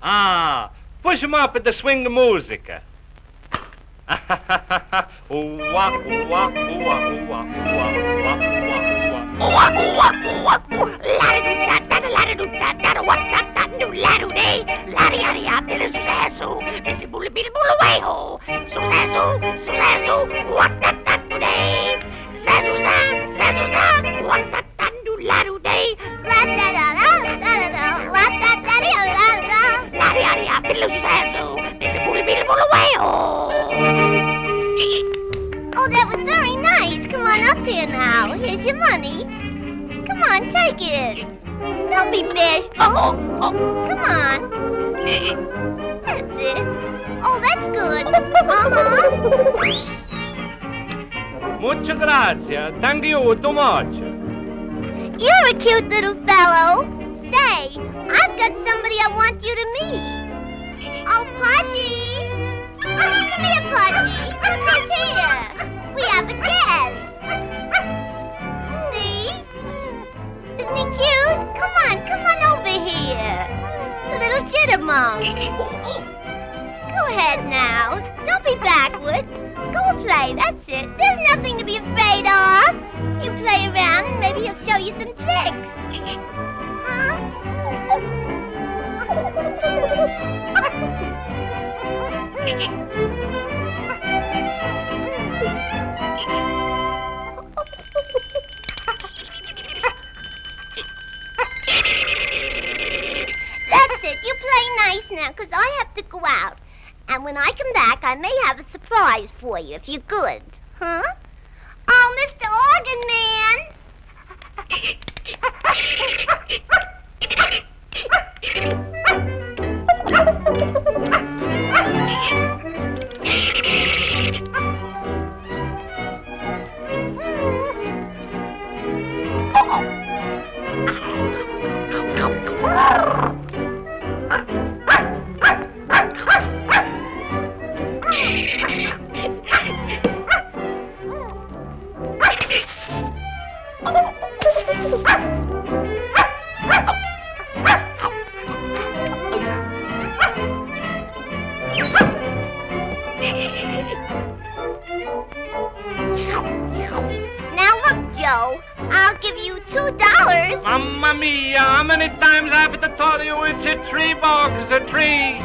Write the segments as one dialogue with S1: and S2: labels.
S1: Ah, push him up at the swing of music.
S2: Oh, that was very nice. Come on up here now. Here's your money. Come on, take it. Don't be bashful. Come on. That's it. Oh, that's good.
S1: Muchas gracias. Thank you too much.
S2: You're a cute little fellow. Say, I've got somebody I want you to meet. Oh, Pudgy. Come here, Pudgy. Look here. We have a guest. See? Isn't he cute? Come on over here. A little chittermunk. Go ahead now. Don't be backward. Go play, that's it. There's nothing to be afraid of. You play around and maybe he'll show you some tricks. Huh? That's it. You play nice now, because I have to go out. And when I come back, I may have a surprise for you, if you're good. Huh? Oh, Mr. Organ Man! Now look, Joe, I'll give you $2.
S1: Mamma mia, how many times I have to tell you it's a tree box, a tree?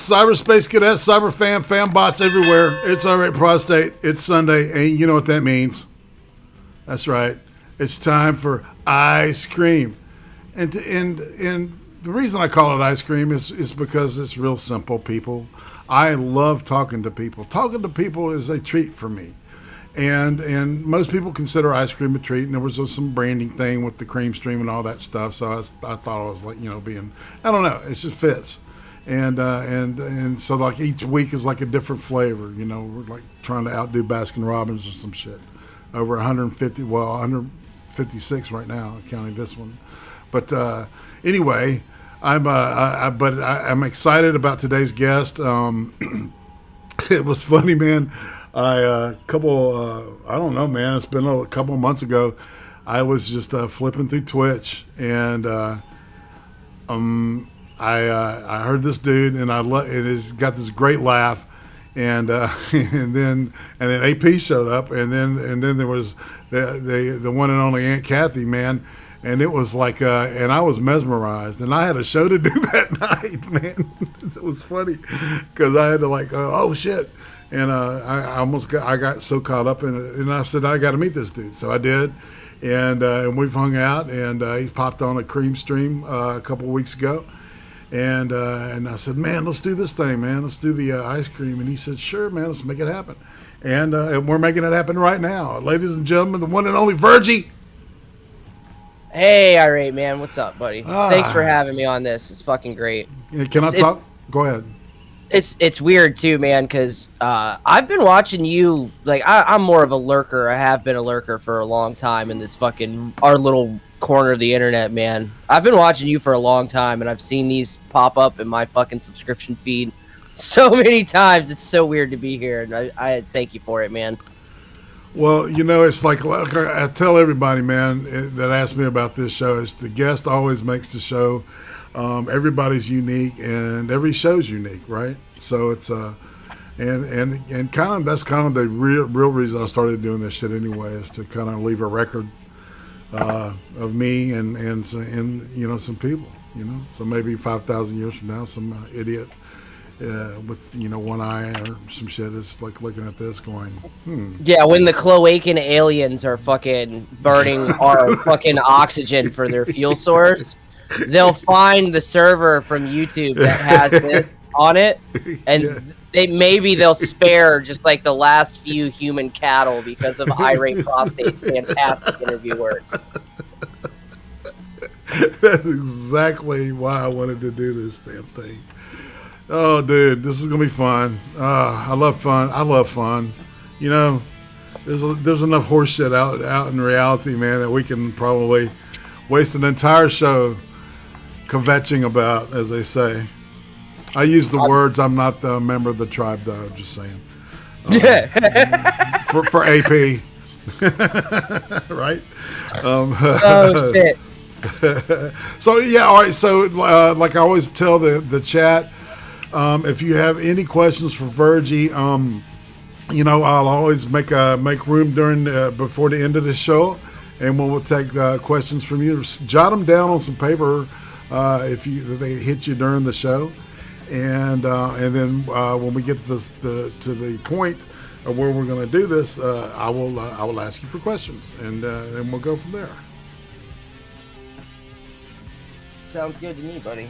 S3: cyberspace cadets, cyber fan bots everywhere. It's IRATE Prostate. It's Sunday, and you know what that means. That's right. It's time for ice cream. And the reason I call it ice cream is because it's real simple, people. I love talking to people. Talking to people is a treat for me. And most people consider ice cream a treat, and there was some branding thing with the cream stream and all that stuff. So I thought I was like, being, I don't know, it just fits. And so like each week is like a different flavor. We're like trying to outdo Baskin Robbins or some shit. Over 156 right now, counting this one. But anyway, I'm excited about today's guest. It was funny, man. I don't know, man. It's been a couple of months ago. I was just flipping through Twitch, and I heard this dude, and he's got this great laugh, and then AP showed up, and then there was the one and only Aunt Kathy, man. And it was like, and I was mesmerized, and I had a show to do that night, man. It was funny because I had to oh shit, and I got so caught up in it, and I said I got to meet this dude, so I did, and we've hung out, and he popped on a Creem stream a couple of weeks ago, and I said, man, let's do this thing, man, let's do the ice cream, and he said, sure, man, let's make it happen, and we're making it happen right now, ladies and gentlemen, the one and only Virgyy.
S4: Hey, IRATE, man. What's up, buddy? Thanks for having me on this. It's fucking great.
S3: Can I talk? Go ahead.
S4: It's weird, too, man, because I've been watching you. I'm more of a lurker. I have been a lurker for a long time in this our little corner of the internet, man. I've been watching you for a long time, and I've seen these pop up in my fucking subscription feed so many times. It's so weird to be here, and I thank you for it, man.
S3: Well, it's like I tell everybody, man, that asks me about this show, is the guest always makes the show. Everybody's unique, and every show's unique, right? So it's and kind of that's kind of the real reason I started doing this shit anyway, is to kind of leave a record of me and some people, so maybe 5,000 years from now, some idiot. With one eye or some shit is like looking at this going,
S4: Yeah, when the cloacan aliens are fucking burning our fucking oxygen for their fuel source, they'll find the server from YouTube that has this on it, and they'll spare just like the last few human cattle because of IRATE Prostate's fantastic interview work.
S3: That's exactly why I wanted to do this damn thing. Oh, dude, this is gonna be fun. I love fun. There's enough horse shit out in reality, man, that we can probably waste an entire show kvetching about, as they say. I use the words. I'm not a member of the tribe, though. I'm just saying. For AP, right?
S4: Oh shit.
S3: So yeah, all right. So like I always tell the chat. If you have any questions for Virgyy, I'll always make room before the end of the show, and we'll take questions from you. Jot them down on some paper if they hit you during the show, and then when we get to the point of where we're going to do this, I will ask you for questions, and we'll go from there.
S4: Sounds good to me, buddy.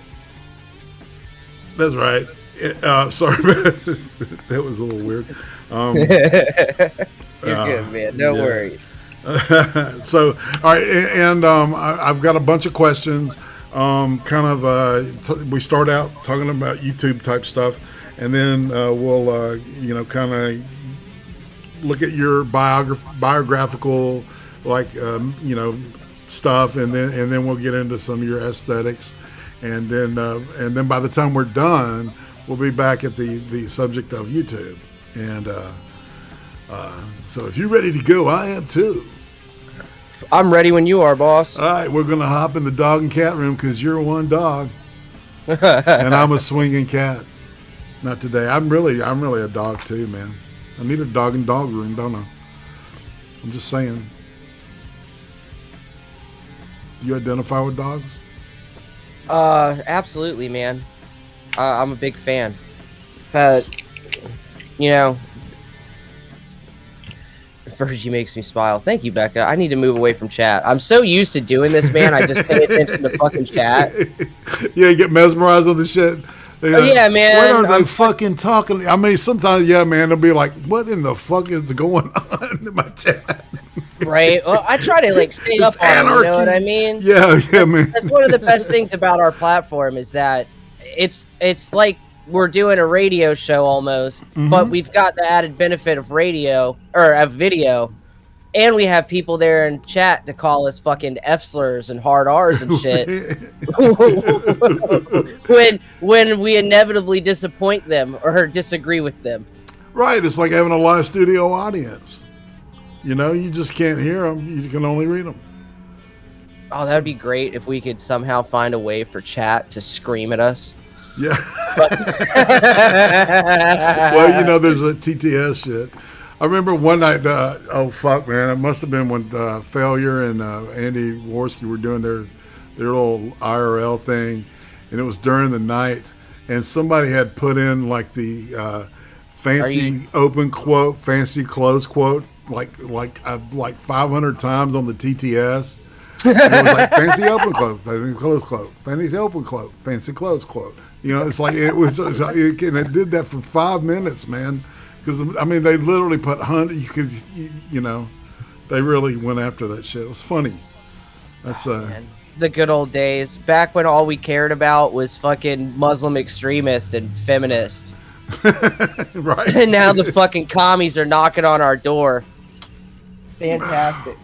S3: That's right. Sorry, that was a little weird.
S4: You're good, man. No worries.
S3: So, all right, and I've got a bunch of questions. We start out talking about YouTube type stuff, and then we'll, kind of look at your biographical, stuff, and then we'll get into some of your aesthetics. And then by the time we're done, we'll be back at the subject of YouTube. And so if you're ready to go, I am too.
S4: I'm ready when you are, boss.
S3: All right, we're going to hop in the dog and cat room because you're one dog. And I'm a swinging cat. Not today. I'm really a dog too, man. I need a dog and dog room, don't I? I'm just saying. Do you identify with dogs?
S4: Absolutely, man. I'm a big fan. But, you know, Virgyy makes me smile. Thank you, Becca. I need to move away from chat. I'm so used to doing this, man. I just pay attention to fucking chat.
S3: Yeah, you get mesmerized on the shit.
S4: Yeah, man.
S3: What are they fucking talking? I mean, sometimes, yeah, man, they'll be like, what in the fuck is going on in my chat?
S4: Right. Well, I try to like stay up on it, you know what I mean?
S3: Yeah, man.
S4: That's one of the best things about our platform is that it's like we're doing a radio show almost, but we've got the added benefit of radio or of video, and we have people there in chat to call us fucking F slurs and hard R's and shit. when we inevitably disappoint them or disagree with them.
S3: Right. It's like having a live studio audience. You know, you just can't hear them. You can only read them.
S4: Oh, that would be great if we could somehow find a way for chat to scream at us.
S3: Yeah. Well, you know, there's a TTS shit. I remember one night, oh, fuck, man. It must have been when Failure and Andy Worski were doing their little IRL thing. And it was during the night. And somebody had put in, like, the fancy open quote, fancy close quote, like 500 times on the TTS. And it was like fancy open quote, fancy close quote, fancy open quote, fancy close quote. You know, it's like and it did that for 5 minutes, man. Because I mean, they literally put you know, they really went after that shit. It was funny. That's
S4: the good old days, back when all we cared about was fucking Muslim extremist and feminist.
S3: Right.
S4: And now the fucking commies are knocking on our door. Fantastic.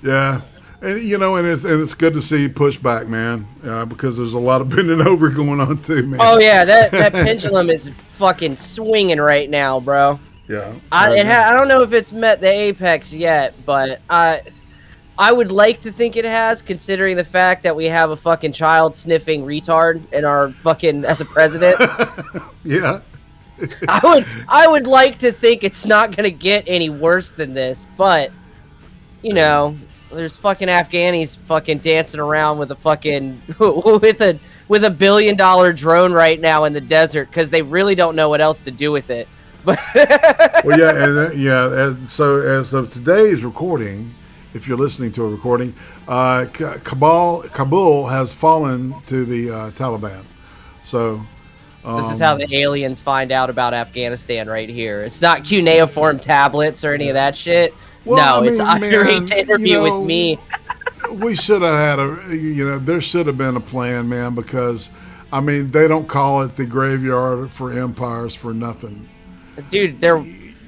S3: Yeah. And you know, and it's good to see pushback, man, because there's a lot of bending over going on too, man.
S4: Oh yeah, that pendulum is fucking swinging right now, bro.
S3: Yeah.
S4: I don't know if it's met the apex yet, but I would like to think it has, considering the fact that we have a fucking child sniffing retard in our fucking as a president.
S3: Yeah.
S4: I would like to think it's not gonna get any worse than this, but you know. There's fucking Afghanis fucking dancing around with a fucking with a $1 billion drone right now in the desert because they really don't know what else to do with it. But
S3: well, yeah, and so as of today's recording, if you're listening to a recording, Kabul has fallen to the Taliban. So
S4: this is how the aliens find out about Afghanistan right here. It's not cuneiform tablets or any of that shit.
S3: Well,
S4: no,
S3: I mean,
S4: it's IRATE interview with me.
S3: We should have had there should have been a plan, man, because, I mean, they don't call it the graveyard for empires for nothing.
S4: Dude, there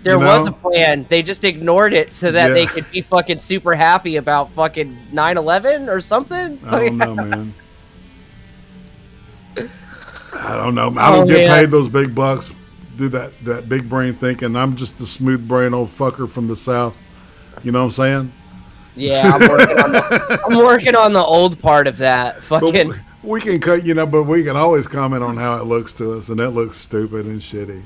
S4: was a plan. They just ignored it so that they could be fucking super happy about fucking 9/11 or something.
S3: I don't know, man. I don't know. I don't get paid those big bucks, do that big brain thinking. I'm just a smooth brain old fucker from the South. You know what I'm saying?
S4: Yeah, I'm working on the old part of that. Fucking.
S3: But we can cut, but we can always comment on how it looks to us, and that looks stupid and shitty.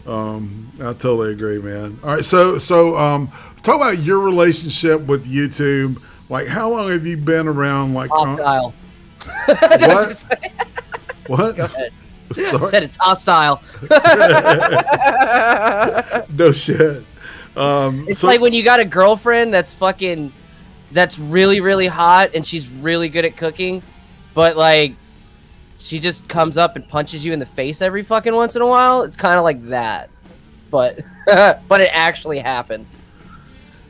S3: I totally agree, man. All right, so talk about your relationship with YouTube. Like, how long have you been around? Like,
S4: hostile.
S3: What? What?
S4: Go ahead. I said it's hostile.
S3: No shit.
S4: It's like when you got a girlfriend that's really, really hot and she's really good at cooking, but like she just comes up and punches you in the face every fucking once in a while. It's kind of like that, but it actually happens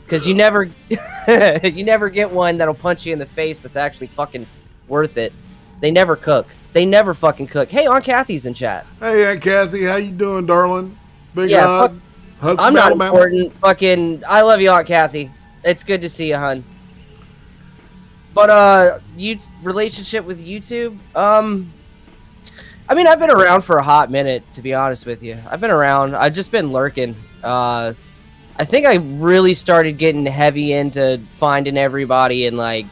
S4: because you never get one that'll punch you in the face that's actually fucking worth it. They never cook. They never fucking cook. Hey, Aunt Kathy's in chat.
S3: Hey, Aunt Kathy, how you doing, darling? Big hug.
S4: I'm not important. Fucking, I love you, Aunt Kathy. It's good to see you, hun. But relationship with YouTube. I mean, I've been around for a hot minute, to be honest with you. I've been around. I've just been lurking. I think I really started getting heavy into finding everybody in like,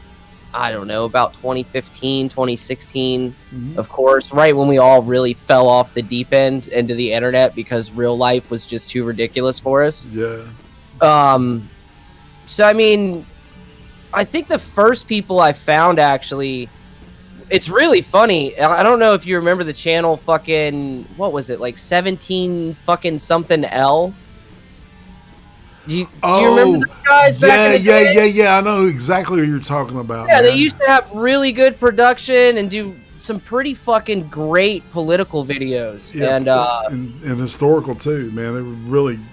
S4: I don't know, about 2015, 2016, of course, right when we all really fell off the deep end into the internet because real life was just too ridiculous for us.
S3: Yeah.
S4: So, I mean, I think the first people I found actually it's really funny. I don't know if you remember the channel fucking, what was it, like 17 fucking something L? Do you remember those guys back in the day?
S3: Yeah. I know exactly what you're talking about.
S4: Yeah,
S3: man.
S4: they used to have really good production and do some pretty fucking great political videos.
S3: Yeah,
S4: and
S3: historical too, man. They were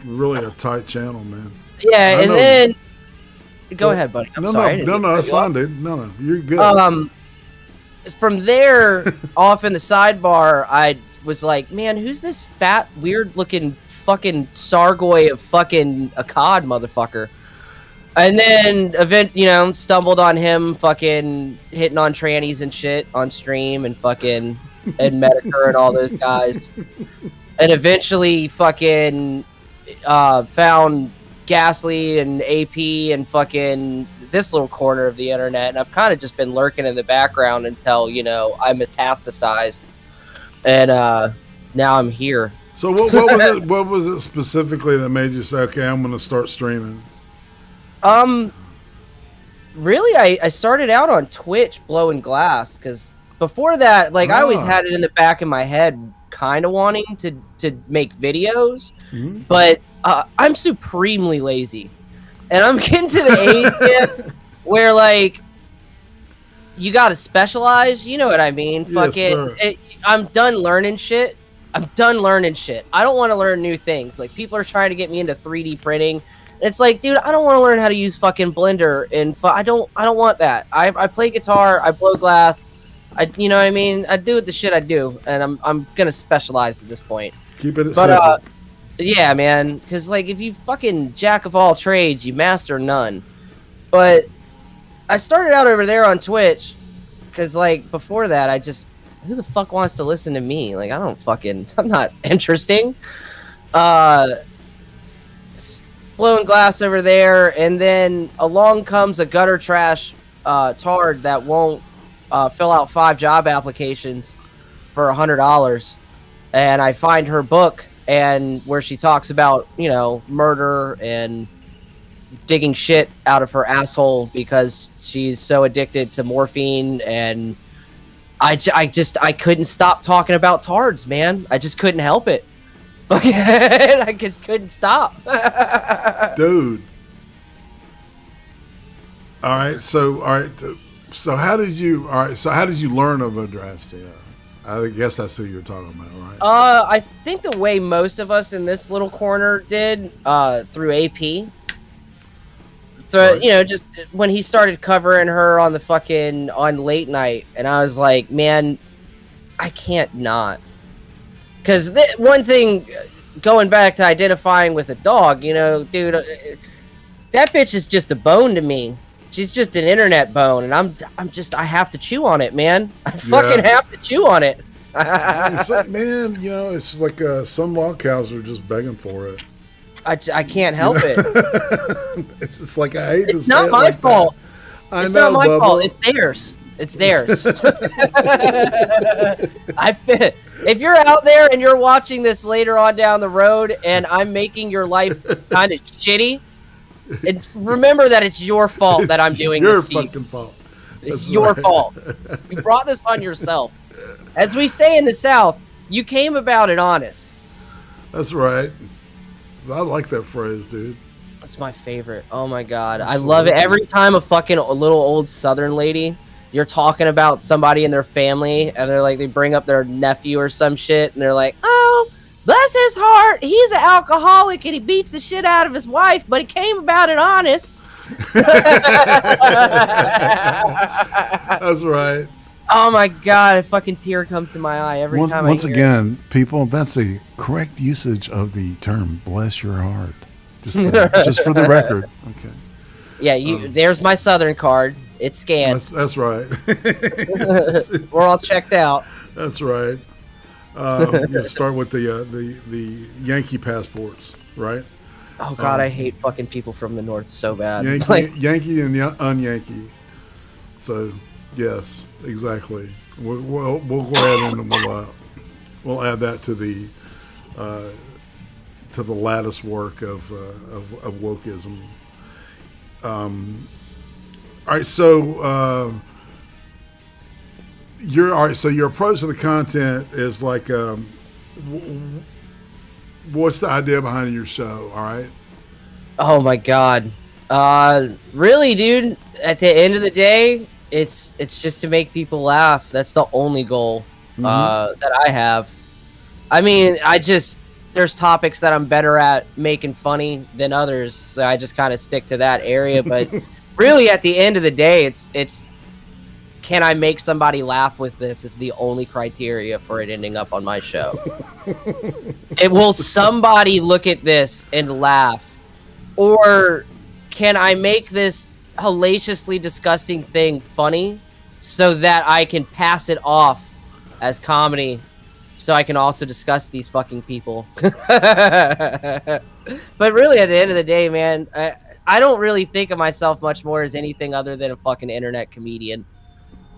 S3: really a tight channel, man.
S4: Yeah, and then go ahead, buddy. I'm sorry.
S3: No, that's fine, dude. No, you're good.
S4: From there, off in the sidebar, I was like, man, who's this fat, weird-looking fucking Sargoy of fucking Akkad motherfucker? And then, stumbled on him fucking hitting on trannies and shit on stream and fucking Ed Medicare and all those guys. And eventually fucking found Ghastly and AP and fucking this little corner of the internet. And I've kind of just been lurking in the background until, I metastasized. And now I'm here.
S3: So what was it specifically that made you say, okay, I'm going to start streaming?
S4: Really, I started out on Twitch blowing glass, because before that, I always had it in the back of my head kind of wanting to make videos, but I'm supremely lazy, and I'm getting to the age where you gotta specialize, you know what I mean? I'm done learning shit. I don't want to learn new things. People are trying to get me into 3D printing. It's dude, I don't want to learn how to use fucking Blender, and I don't want that. I play guitar, I blow glass, you know what I mean? I do the shit I do, and I'm gonna specialize at this point.
S3: Keep it simple.
S4: Yeah, man, because if you fucking jack of all trades, you master none. But I started out over there on Twitch, because before that, who the fuck wants to listen to me? I'm not interesting. Blowing glass over there, and then along comes a gutter trash tard that won't fill out 5 job applications for $100, and I find her book, and where she talks about murder and digging shit out of her asshole because she's so addicted to morphine, and I couldn't stop talking about tards, man. I just couldn't help it. I just couldn't stop.
S3: Dude. All right. So how did you learn of ODYSEE? I guess that's who you're talking about, right?
S4: I think the way most of us in this little corner did, through AP. So, right. Just when he started covering her on on late night, and I was like, man, I can't not. Because one thing, going back to identifying with a dog, dude, that bitch is just a bone to me. She's just an internet bone, and I have to chew on it, man. I fucking have to chew on it.
S3: It's man, it's some log cows are just begging for it.
S4: I can't help it.
S3: It's just I hate to say it.
S4: It's not my fault.
S3: It's
S4: not my fault. It's theirs. It's theirs. If you're out there and you're watching this later on down the road and I'm making your life kind of shitty, and remember that it's your fault that I'm doing this to you.
S3: Your fucking fault.
S4: It's your fault. You brought this on yourself. As we say in the South, you came about it honest.
S3: That's right. I like that phrase, dude.
S4: That's my favorite. Oh my God. I love it. Every time a little old Southern lady, you're talking about somebody in their family, and they bring up their nephew or some shit, and they're like, oh, bless his heart, he's an alcoholic, and he beats the shit out of his wife, but he came about it honest.
S3: That's right.
S4: Oh my God, a fucking tear comes to my eye every time
S3: Once again, people, that's a correct usage of the term, bless your heart. Just for the record. Okay.
S4: Yeah, there's my Southern card. It's scanned.
S3: That's right.
S4: We're all checked out.
S3: That's right. You start with the Yankee passports, right?
S4: Oh God, I hate fucking people from the North so bad.
S3: Yankee and un-Yankee. So yes, exactly. We'll go ahead and we'll add that to the lattice work of wokeism. All right, so all right. So your approach to the content is like, what's the idea behind your show? All right.
S4: Oh my god. Really, dude. At the end of the day, it's just to make people laugh. That's the only goal that I have. I mean, there's topics that I'm better at making funny than others, so I just kind of stick to that area. But really, at the end of the day, it's can I make somebody laugh with this is the only criteria for it ending up on my show. Will somebody look at this and laugh? Or can I make this hellaciously disgusting thing funny so that I can pass it off as comedy so I can also discuss these fucking people? But really, at the end of the day, man, I don't really think of myself much more as anything other than a fucking internet comedian.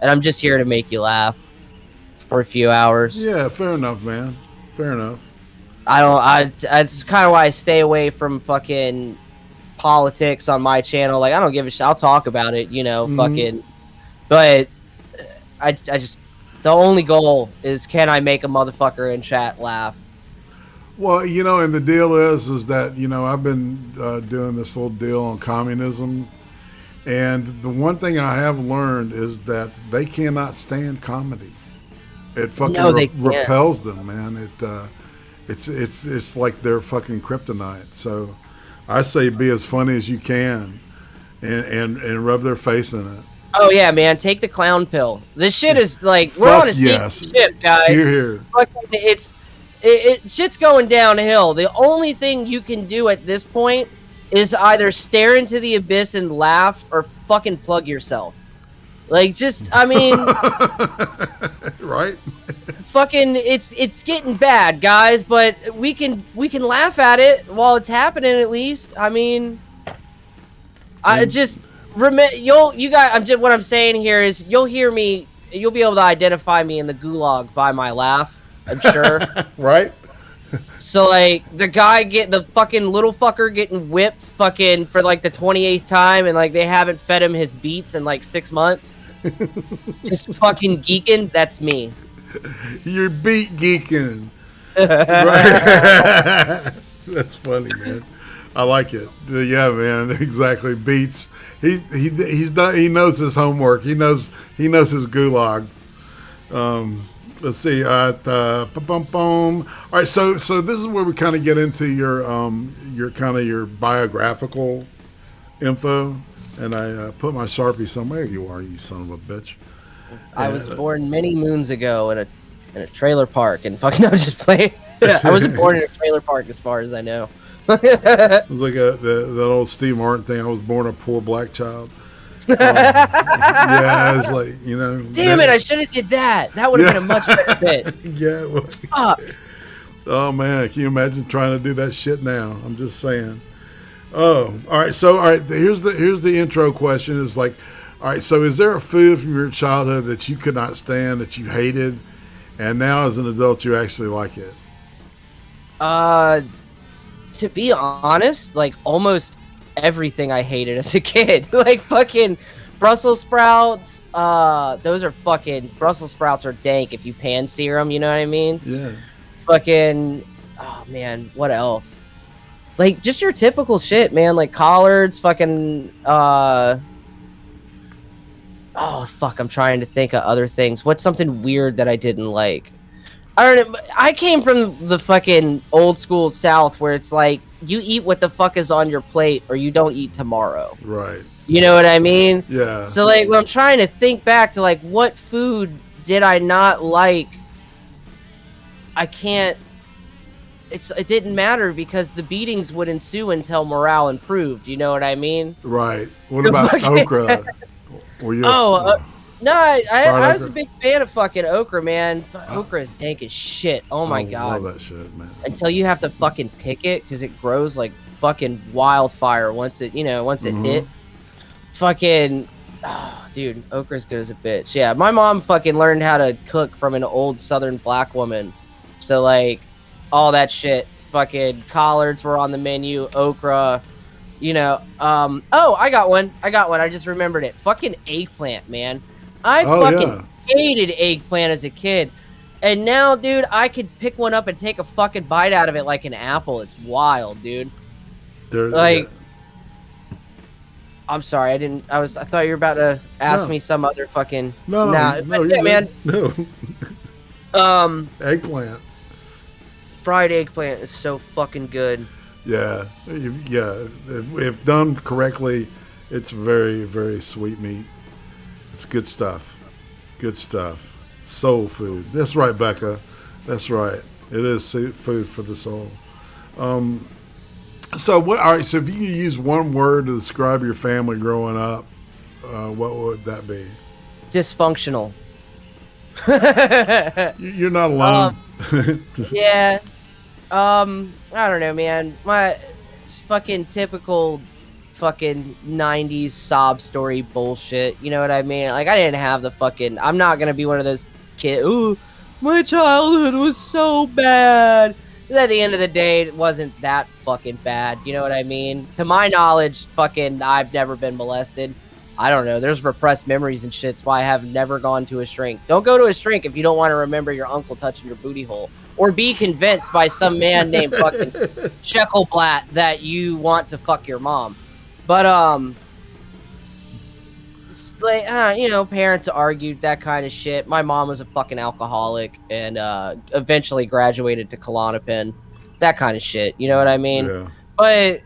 S4: And I'm just here to make you laugh for a few hours.
S3: Yeah, fair enough, man. Fair enough.
S4: That's kind of why I stay away from fucking politics on my channel. Like, I don't give a shit. I'll talk about it, fucking. But I just, the only goal is, can I make a motherfucker in chat laugh?
S3: Well, and the deal is that, I've been doing this little deal on communism. And the one thing I have learned is that they cannot stand comedy. It fucking repels them, man. It's like their fucking kryptonite. So I say be as funny as you can and rub their face in it.
S4: Oh yeah, man, take the clown pill. This shit is like, we're on a ship, guys.
S3: Here.
S4: Shit's going downhill. The only thing you can do at this point is either stare into the abyss and laugh or fucking plug yourself. Like,
S3: right?
S4: Fucking, it's getting bad, guys, but we can laugh at it while it's happening, at least. I mean, I just remember, what I'm saying here is, you'll hear me, you'll be able to identify me in the gulag by my laugh, I'm sure.
S3: Right?
S4: So, like, the fucking little fucker getting whipped fucking for, like, the 28th time, and, like, they haven't fed him his beats in, like, 6 months. Just fucking geeking, that's me.
S3: You're beat geeking. Right? That's funny, man. I like it. Yeah, man, exactly. Beats. He's done. He knows his homework. He knows his gulag. Let's see. All right. So this is where we kind of get into your biographical info, and I put my Sharpie somewhere. You are, you son of a bitch.
S4: I was born many moons ago in a trailer park, and fucking, I was just playing. I wasn't born in a trailer park, as far as I know.
S3: It was like that old Steve Martin thing. I was born a poor black child. Yeah, it's like,
S4: Damn it! I should have did that. That would have been a much better bit.
S3: Yeah. Well,
S4: fuck.
S3: Oh man, can you imagine trying to do that shit now? I'm just saying. Oh, all right. So, all right. Here's the intro question. Is like, all right. So, is there a food from your childhood that you could not stand, that you hated, and now as an adult you actually like it?
S4: To be honest, like, almost everything I hated as a kid. Like, fucking Brussels sprouts. Those are fucking, Brussels sprouts are dank if you pan sear them, you know what I mean?
S3: Yeah.
S4: Fucking, oh man, what else? Like, just your typical shit, man. Like collards, fucking, oh fuck, I'm trying to think of other things. What's something weird that I didn't like? I don't know. I came from the fucking old school South, where it's like, you eat what the fuck is on your plate, or you don't eat tomorrow.
S3: Right.
S4: You know what I mean?
S3: Yeah.
S4: So, like, when I'm trying to think back to, like, what food did I not like, I can't. It didn't matter, because the beatings would ensue until morale improved. You know what I mean?
S3: Right. What about okra? Were you
S4: no, I was a big fan of fucking okra, man. Okra is dank as shit. Oh my god.
S3: I love that shit, man.
S4: Until you have to fucking pick it, because it grows like fucking wildfire once it hits. Fucking, oh, dude, okra's good as a bitch. Yeah, my mom fucking learned how to cook from an old southern black woman. So, like, all that shit. Fucking collards were on the menu, okra. Oh, I got one. I just remembered it. Fucking eggplant, man. I hated eggplant as a kid. And now, dude, I could pick one up and take a fucking bite out of it like an apple. It's wild, dude. Like, I'm sorry, I thought you were about to ask me some other fucking.
S3: No,
S4: man.
S3: No. Eggplant.
S4: Fried eggplant is so fucking good.
S3: Yeah, yeah. If done correctly, it's very, very sweet meat. It's good stuff. Good stuff. Soul food. That's right, Becca. That's right. It is food for the soul. So what? All right. So if you could use one word to describe your family growing up, what would that be?
S4: Dysfunctional.
S3: You're not alone.
S4: Yeah. I don't know, man. My fucking typical fucking 90s sob story bullshit. You know what I mean? Like, I didn't have the fucking... I'm not gonna be one of those kids. Ooh, my childhood was so bad. At the end of the day, it wasn't that fucking bad. You know what I mean? To my knowledge, fucking, I've never been molested. I don't know. There's repressed memories and shit. That's why I have never gone to a shrink. Don't go to a shrink if you don't want to remember your uncle touching your booty hole. Or be convinced by some man named fucking Sheckleblatt that you want to fuck your mom. But, like, you know, parents argued, that kind of shit. My mom was a fucking alcoholic and eventually graduated to Klonopin. That kind of shit. You know what I mean?
S3: Yeah.
S4: But...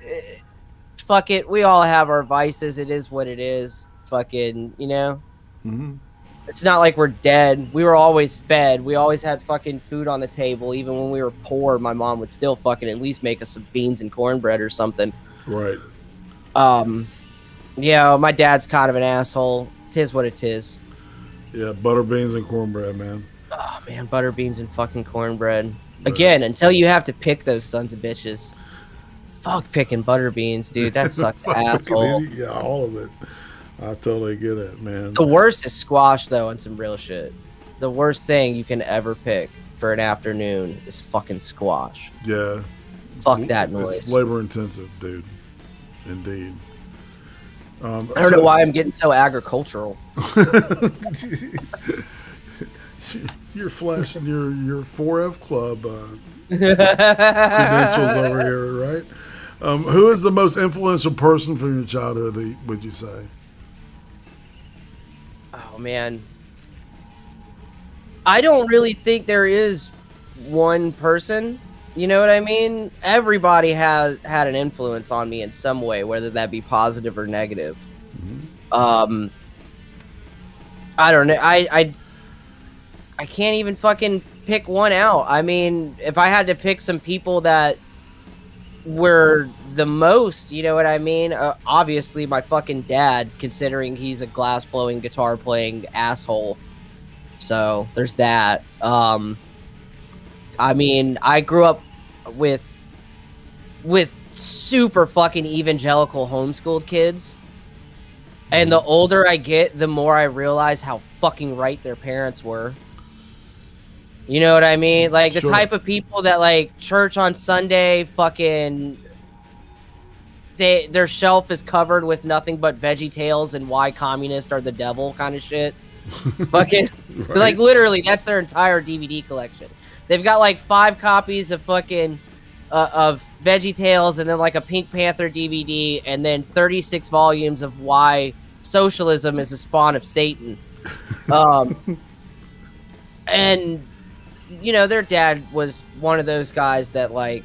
S4: fuck it, we all have our vices. It is what it is. Fucking, you know?
S3: Mm-hmm.
S4: It's not like we're dead. We were always fed. We always had fucking food on the table. Even when we were poor, my mom would still fucking at least make us some beans and cornbread or something.
S3: Right.
S4: Yeah, my dad's kind of an asshole. Tis what it is.
S3: Yeah, butter beans and cornbread, man.
S4: Oh, man, butter beans and fucking cornbread. Right. Again, until you have to pick those sons of bitches. Fuck picking butter beans, dude. That sucks, asshole.
S3: Yeah, all of it. I totally get it, man.
S4: The worst is squash, though, and some real shit. The worst thing you can ever pick for an afternoon is fucking squash.
S3: Yeah.
S4: Fuck that noise.
S3: It's labor intensive, dude. Indeed.
S4: I don't know why I'm getting so agricultural.
S3: You're flashing your 4F club credentials over here, right? Who is the most influential person from your childhood, would you say?
S4: Oh, man. I don't really think there is one person. You know what I mean? Everybody has had an influence on me in some way, whether that be positive or negative. Mm-hmm. I don't know. I can't even fucking pick one out. I mean, if I had to pick some people that were the most, you know what I mean? Obviously, my fucking dad, considering he's a glass-blowing, guitar-playing asshole. So, there's that. I mean, I grew up with super fucking evangelical homeschooled kids. And the older I get, the more I realize how fucking right their parents were. You know what I mean? Like, the type of people that, like, church on Sunday, fucking... their shelf is covered with nothing but Veggie Tales and why communists are the devil kind of shit. Fucking... right. Like, literally, that's their entire DVD collection. They've got, like, 5 copies of fucking... of Veggie Tales, and then, like, a Pink Panther DVD, and then 36 volumes of why socialism is a spawn of Satan. And... you know, their dad was one of those guys that, like,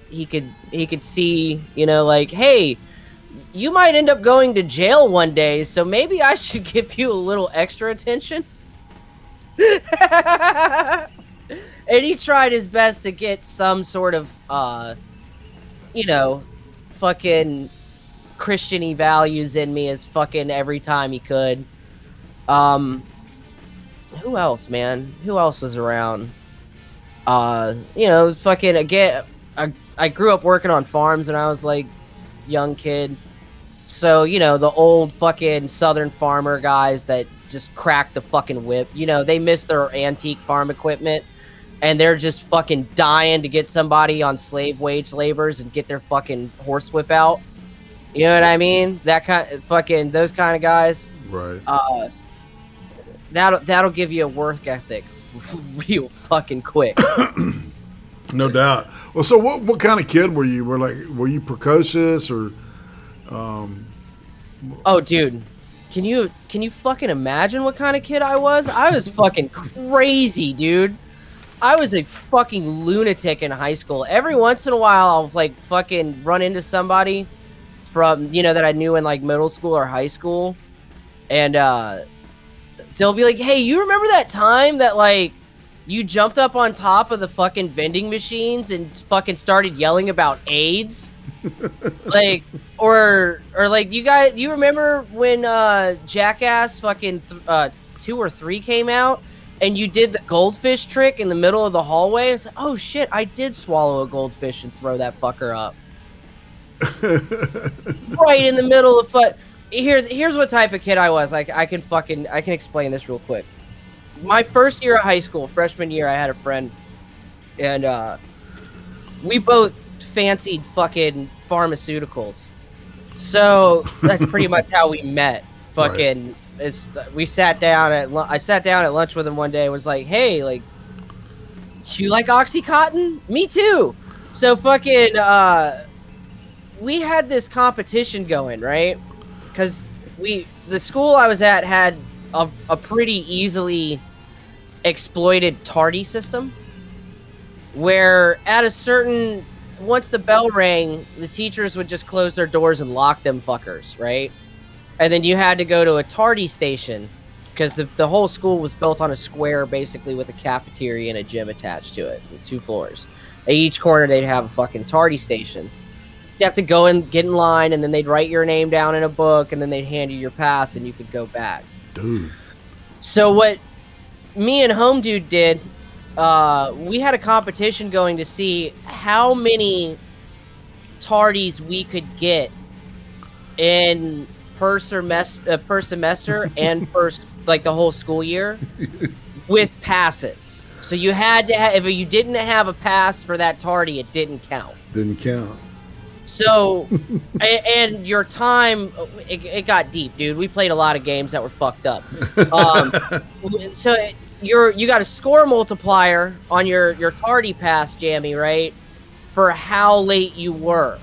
S4: he could see, you know, like, hey, you might end up going to jail one day, so maybe I should give you a little extra attention. And he tried his best to get some sort of, you know, fucking Christian-y values in me as fucking every time he could. Who else, man? Who else was around? You know, fucking, again, I grew up working on farms when I was, like, young kid. So, you know, the old fucking southern farmer guys that just crack the fucking whip. You know, they miss their antique farm equipment, and they're just fucking dying to get somebody on slave wage labors and get their fucking horsewhip out. You know what I mean? That kind, fucking, those kind of guys.
S3: Right.
S4: that'll give you a work ethic real fucking quick.
S3: No doubt. Well, so what kind of kid were you? Were you precocious or?
S4: Oh, dude, can you fucking imagine what kind of kid I was? I was fucking crazy, dude. I was a fucking lunatic in high school. Every once in a while, I'll like fucking run into somebody from, you know, that I knew in like middle school or high school, and they'll be like, "Hey, you remember that time that like you jumped up on top of the fucking vending machines and fucking started yelling about AIDS?" Like, or like, you remember when Jackass fucking 2 or 3 came out? And you did the goldfish trick in the middle of the hallway. It's like, oh shit, I did swallow a goldfish and throw that fucker up. Right in the middle of Here's what type of kid I was. Like, I can explain this real quick. My first year of high school, freshman year, I had a friend, and we both fancied fucking pharmaceuticals. So that's pretty much how we met. Fucking. Right. I sat down at lunch with him one day and was like, "Hey, like, you like Oxycontin? Me too." So fucking we had this competition going, right? Because the school I was at had a pretty easily exploited tardy system, where once the bell rang, the teachers would just close their doors and lock them fuckers, right? And then you had to go to a tardy station, because the whole school was built on a square, basically, with a cafeteria and a gym attached to it, with 2 floors. At each corner, they'd have a fucking tardy station. You have to go and get in line, and then they'd write your name down in a book, and then they'd hand you your pass, and you could go back.
S3: Dude.
S4: So what me and Home Dude did, we had a competition going to see how many tardies we could get in per semester and per like the whole school year with passes. So you had to have, if you didn't have a pass for that tardy, it didn't count. So and your time, it got deep, dude. We played a lot of games that were fucked up. So you got a score multiplier on your tardy pass, Jammy, right? For how late you were.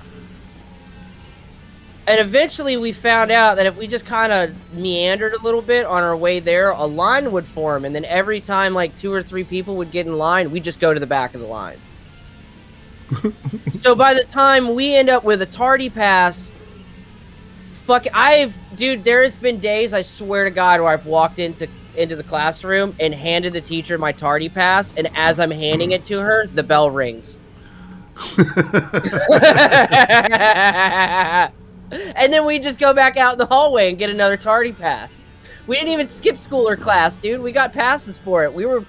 S4: And eventually we found out that if we just kind of meandered a little bit on our way there, a line would form. And then every time like 2 or 3 people would get in line, we'd just go to the back of the line. So by the time we end up with a tardy pass, dude, there has been days, I swear to God, where I've walked into the classroom and handed the teacher my tardy pass. And as I'm handing it to her, the bell rings. And then we just go back out in the hallway and get another tardy pass. We didn't even skip school or class, dude. We got passes for it. We were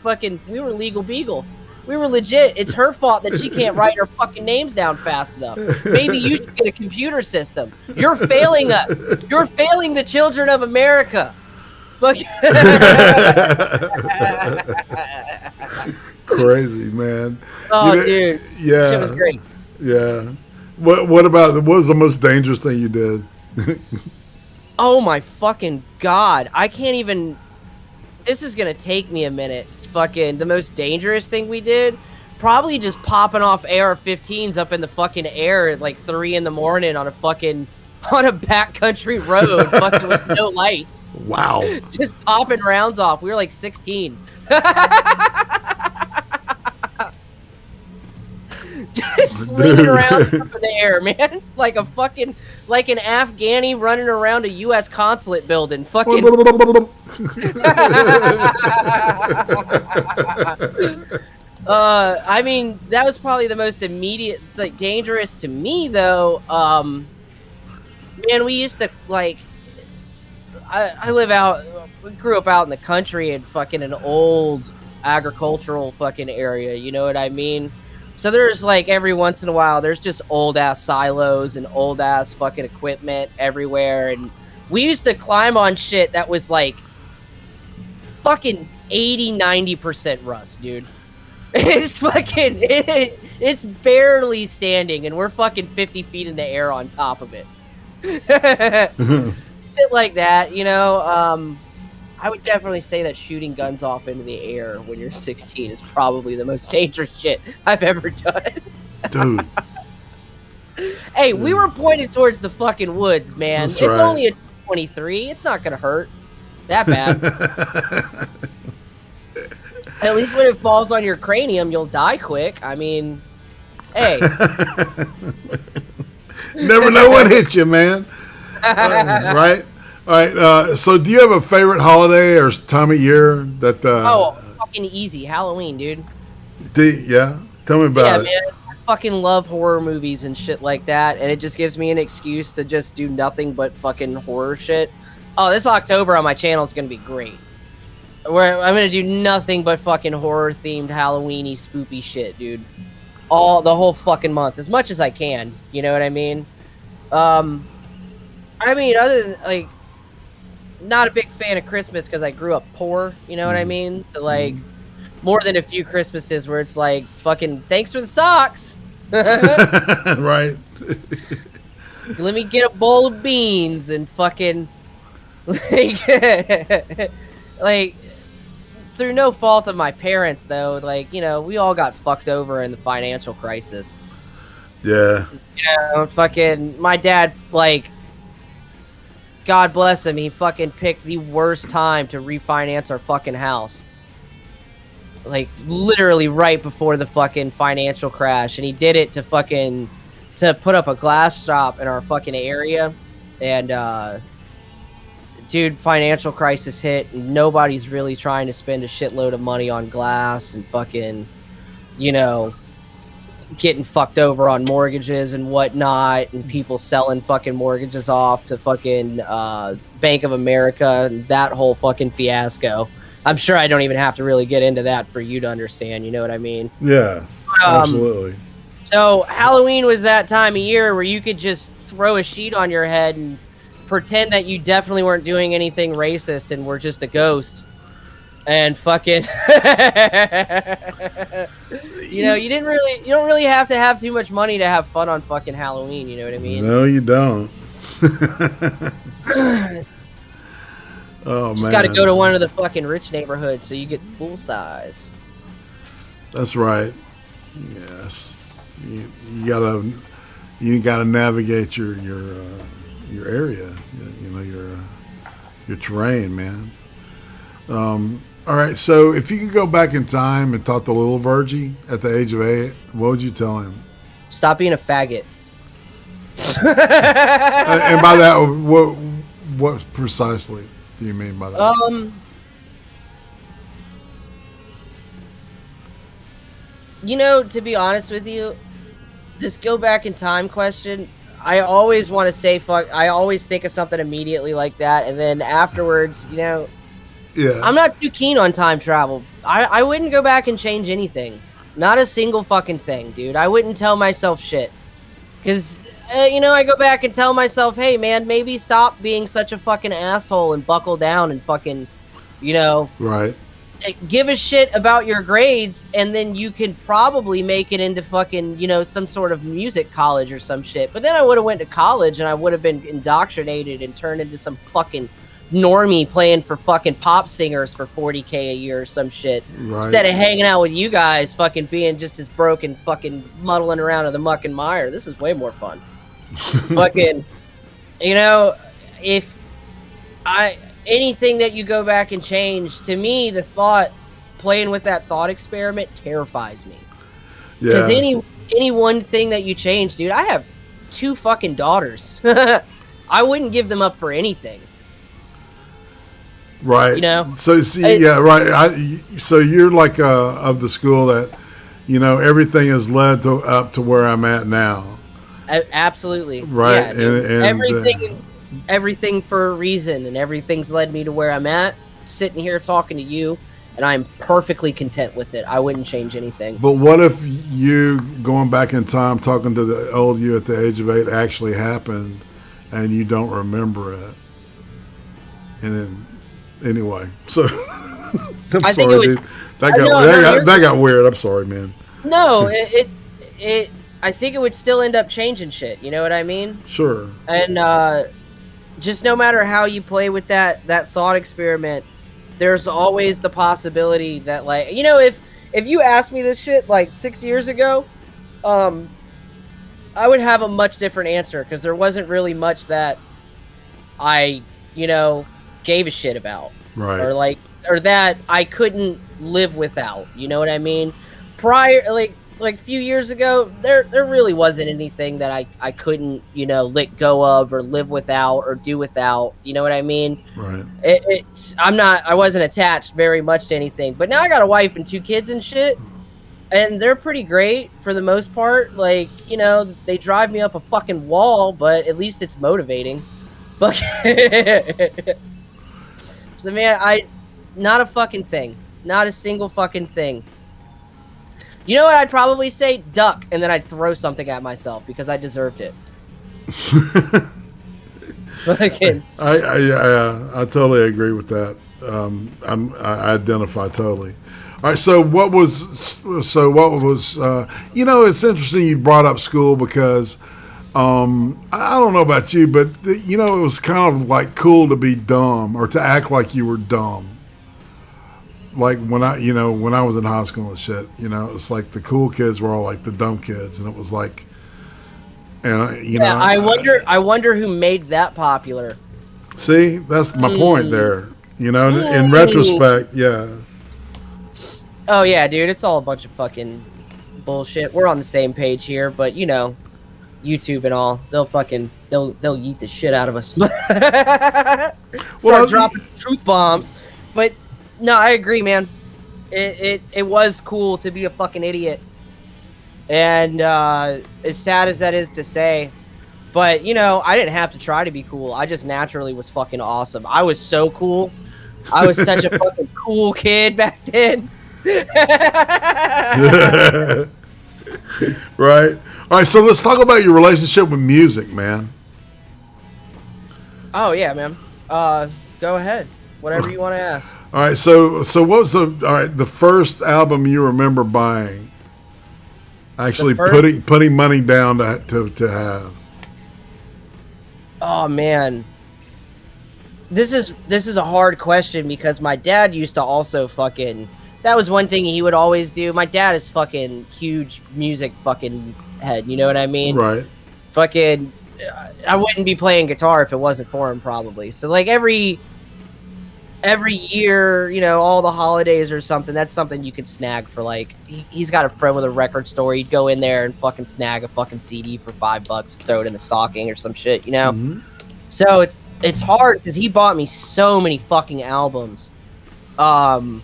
S4: legal beagle. We were legit. It's her fault that she can't write her fucking names down fast enough. Maybe you should get a computer system. You're failing us. You're failing the children of America.
S3: Crazy, man.
S4: Oh, dude.
S3: Yeah.
S4: Shit was great.
S3: Yeah. What was the most dangerous thing you did?
S4: Oh my fucking God. I can't even, this is gonna take me a minute. Fucking the most dangerous thing we did, probably just popping off AR-15s up in the fucking air at like 3 in the morning on a backcountry road, fucking with no lights.
S3: Wow.
S4: Just popping rounds off. We were like 16. Just slinging around up in the air, man. Like an Afghani running around a U.S. consulate building. Fucking. I mean, that was probably the most immediate. It's like dangerous to me, though. Man, we used to like. We grew up out in the country in fucking an old agricultural fucking area. You know what I mean? So there's like every once in a while, there's just old ass silos and old ass fucking equipment everywhere. And we used to climb on shit that was like fucking 80-90% rust, dude. It's fucking, it's barely standing and we're fucking 50 feet in the air on top of it. Shit like that, you know. I would definitely say that shooting guns off into the air when you're 16 is probably the most dangerous shit I've ever done.
S3: Dude.
S4: Hey, we were pointed towards the fucking woods, man.
S3: That's
S4: It's
S3: right.
S4: only a 23. It's not gonna hurt that bad. At least when it falls on your cranium, you'll die quick. I mean, hey.
S3: Never know what hit you, man. Right? All right. So do you have a favorite holiday or time of year that...
S4: Oh, fucking easy. Halloween, dude.
S3: Yeah? Tell me about it.
S4: Man. I fucking love horror movies and shit like that, and it just gives me an excuse to just do nothing but fucking horror shit. Oh, this October on my channel is going to be great. Where I'm going to do nothing but fucking horror-themed, Halloween-y, spoopy shit, dude. The whole fucking month, as much as I can. You know what I mean? I mean, other than, like, not a big fan of Christmas because I grew up poor, you know what I mean? So, like, more than a few Christmases where it's like, fucking, thanks for the socks!
S3: Right.
S4: Let me get a bowl of beans and fucking, like, through no fault of my parents, though, like, you know, we all got fucked over in the financial crisis.
S3: Yeah.
S4: You know, fucking, my dad, like, God bless him, he fucking picked the worst time to refinance our fucking house. Like, literally right before the fucking financial crash. And he did it to put up a glass shop in our fucking area. And, dude, financial crisis hit, and nobody's really trying to spend a shitload of money on glass and fucking, you know, getting fucked over on mortgages and whatnot, and people selling fucking mortgages off to fucking Bank of America, and that whole fucking fiasco. I'm sure I don't even have to really get into that for you to understand, you know what I mean?
S3: Yeah, absolutely.
S4: So Halloween was that time of year where you could just throw a sheet on your head and pretend that you definitely weren't doing anything racist and were just a ghost. And fucking, you know, you don't really have to have too much money to have fun on fucking Halloween. You know what I mean?
S3: No, you don't. Oh,
S4: Just
S3: man.
S4: got to go to one of the fucking rich neighborhoods so you get full size.
S3: That's right. Yes. You gotta navigate your area. You know, your terrain, man. All right, so if you could go back in time and talk to little Virgyy at the age of 8, what would you tell him?
S4: Stop being a faggot.
S3: And by that, what precisely do you mean by that?
S4: You know, to be honest with you, this go back in time question, I always want to say fuck. I always think of something immediately like that, and then afterwards, you know,
S3: Yeah.
S4: I'm not too keen on time travel. I wouldn't go back and change anything. Not a single fucking thing, dude. I wouldn't tell myself shit. Because, you know, I go back and tell myself, hey, man, maybe stop being such a fucking asshole and buckle down and fucking, you know,
S3: Right.
S4: give a shit about your grades, and then you can probably make it into fucking, you know, some sort of music college or some shit. But then I would have went to college and I would have been indoctrinated and turned into some fucking normie playing for fucking pop singers for $40K a year or some shit.
S3: Right.
S4: Instead of hanging out with you guys fucking being just as broke and fucking muddling around in the muck and mire. This is way more fun. Fucking, you know, anything that you go back and change, to me, the thought, playing with that thought experiment terrifies me. Because any one thing that you change, dude, I have 2 fucking daughters. I wouldn't give them up for anything.
S3: Right.
S4: You know?
S3: So see, yeah, right. So you're like of the school that, you know, everything has led up to where I'm at now.
S4: Absolutely.
S3: Right.
S4: Yeah, and everything for a reason, and everything's led me to where I'm at, sitting here talking to you, and I'm perfectly content with it. I wouldn't change anything.
S3: But what if you going back in time, talking to the old you at the age of 8 actually happened, and you don't remember it? And then, anyway, so I'm sorry, dude. That got weird. I'm sorry, man.
S4: No, it. I think it would still end up changing shit. You know what I mean?
S3: Sure.
S4: And just no matter how you play with that thought experiment, there's always the possibility that, like, you know, if you asked me this shit like 6 years ago, I would have a much different answer, because there wasn't really much that I, you know, gave a shit about.
S3: Right.
S4: Or that I couldn't live without. You know what I mean? Prior, like a few years ago, there really wasn't anything that I couldn't, you know, let go of or live without or do without. You know what I mean?
S3: Right.
S4: I wasn't attached very much to anything. But now I got a wife and 2 kids and shit. And they're pretty great for the most part. Like, you know, they drive me up a fucking wall, but at least it's motivating. But so, man, not a fucking thing. Not a single fucking thing. You know what I'd probably say? Duck, and then I'd throw something at myself because I deserved it. Fucking.
S3: I totally agree with that. I identify totally. All right, so what was you know, it's interesting you brought up school, because I don't know about you, but you know, it was kind of like cool to be dumb or to act like you were dumb. Like when I was in high school and shit, you know, it's like the cool kids were all like the dumb kids, and it was like, and you know,
S4: I wonder who made that popular.
S3: See, that's my point there. You know, in retrospect, yeah.
S4: Oh yeah, dude, it's all a bunch of fucking bullshit. We're on the same page here, but you know, YouTube and all, they'll yeet the shit out of us. Start dropping truth bombs. But no, I agree, man. It was cool to be a fucking idiot. And as sad as that is to say, but you know, I didn't have to try to be cool. I just naturally was fucking awesome. I was so cool. I was such a fucking cool kid back then.
S3: Right. All right, so let's talk about your relationship with music, man.
S4: Oh yeah, man. Go ahead. Whatever you want to ask.
S3: All right, so what was the first album you remember buying? Actually putting money down to have.
S4: Oh man. This is a hard question, because my dad used to also fucking, that was one thing he would always do. My dad is fucking huge music fucking head, you know what I mean?
S3: Right.
S4: Fucking, I wouldn't be playing guitar if it wasn't for him, probably. So like every year, you know, all the holidays or something, that's something you could snag for, like, he's got a friend with a record store. He'd go in there and fucking snag a fucking CD for $5, throw it in the stocking or some shit, you know? Mm-hmm. So it's hard, because he bought me so many fucking albums. Well,